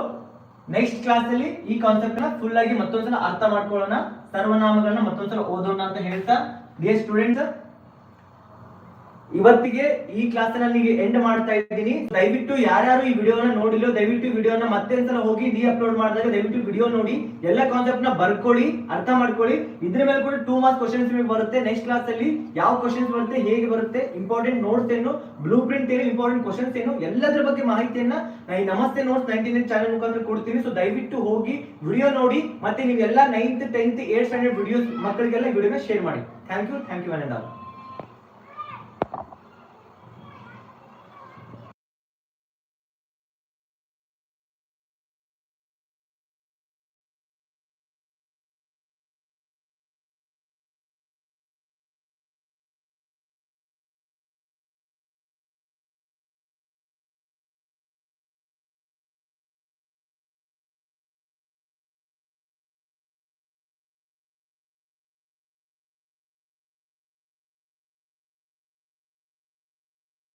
ನೆಕ್ಸ್ಟ್ ಕ್ಲಾಸ್ ಅಲ್ಲಿ ಈ ಕಾನ್ಸೆಪ್ಟ್ ನ ಫುಲ್ ಆಗಿ ಮತ್ತೊಂದ್ಸಲ ಅರ್ಥ ಮಾಡ್ಕೊಳ್ಳೋಣ. ಸರ್ವನಾಮಗಳನ್ನ ಮತ್ತೊಂದ್ಸಲ ಓದೋಣ ಅಂತ ಹೇಳ್ತಾ, ಡಿಯರ್ ಸ್ಟೂಡೆಂಟ್ಸ್, ಇವತ್ತಿಗೆ ಈ ಕ್ಲಾಸ್ ನಲ್ಲಿ ಎಂಡ್ ಮಾಡ್ತಾ ಇದ್ದೀನಿ. ದಯವಿಟ್ಟು ಯಾರ್ಯಾರು ಈ ವಿಡಿಯೋನ ನೋಡಿಲ್ಲೋ ದಯವಿಟ್ಟು ವಿಡಿಯೋನ ಮತ್ತೆ ಒಂದ್ಸಲ ಹೋಗಿ ಡಿ ಅಪ್ಲೋಡ್ ಮಾಡಿದಾಗ ದಯವಿಟ್ಟು ವಿಡಿಯೋ ನೋಡಿ ಎಲ್ಲ ಕಾನ್ಸೆಪ್ಟ್ ನ ಬರ್ಕೊಳ್ಳಿ, ಅರ್ಥ ಮಾಡ್ಕೊಳ್ಳಿ. ಇದ್ರ ಮೇಲೆ ಕೂಡ 2 ಮಾರ್ಕ್ಸ್ ಕ್ವಶನ್ಸ್ ಬರುತ್ತೆ. ನೆಕ್ಸ್ಟ್ ಕ್ಲಾಸ್ ಅಲ್ಲಿ ಯಾವ ಕ್ವಶನ್ಸ್ ಬರುತ್ತೆ, ಹೇಗೆ ಬರುತ್ತೆ, ಇಂಪಾರ್ಟೆಂಟ್ ನೋಟ್ಸ್ ಏನು, ಬ್ಲೂ ಪ್ರಿಂಟ್ ಏನು, ಇಂಪಾರ್ಟೆಂಟ್ ಕ್ವಶನ್ಸ್ ಏನು, ಎಲ್ಲದರ ಬಗ್ಗೆ ಮಾಹಿತಿಯನ್ನ ಈ ನಮಸ್ತೆ ನೋಟ್ಸ್ 99 ಚಾನೆಲ್ ಮುಖಾಂತರ ಕೊಡ್ತೀನಿ. ಸೊ ದಯವಿಟ್ಟು ಹೋಗಿ ವಿಡಿಯೋ ನೋಡಿ, ಮತ್ತೆ ನೀವೆಲ್ಲ 9th 10th 8th standard videos ಮಕ್ಕಳಿಗೆಲ್ಲ ವಿಡಿಯೋನ ಶೇರ್ ಮಾಡಿ. Thank you.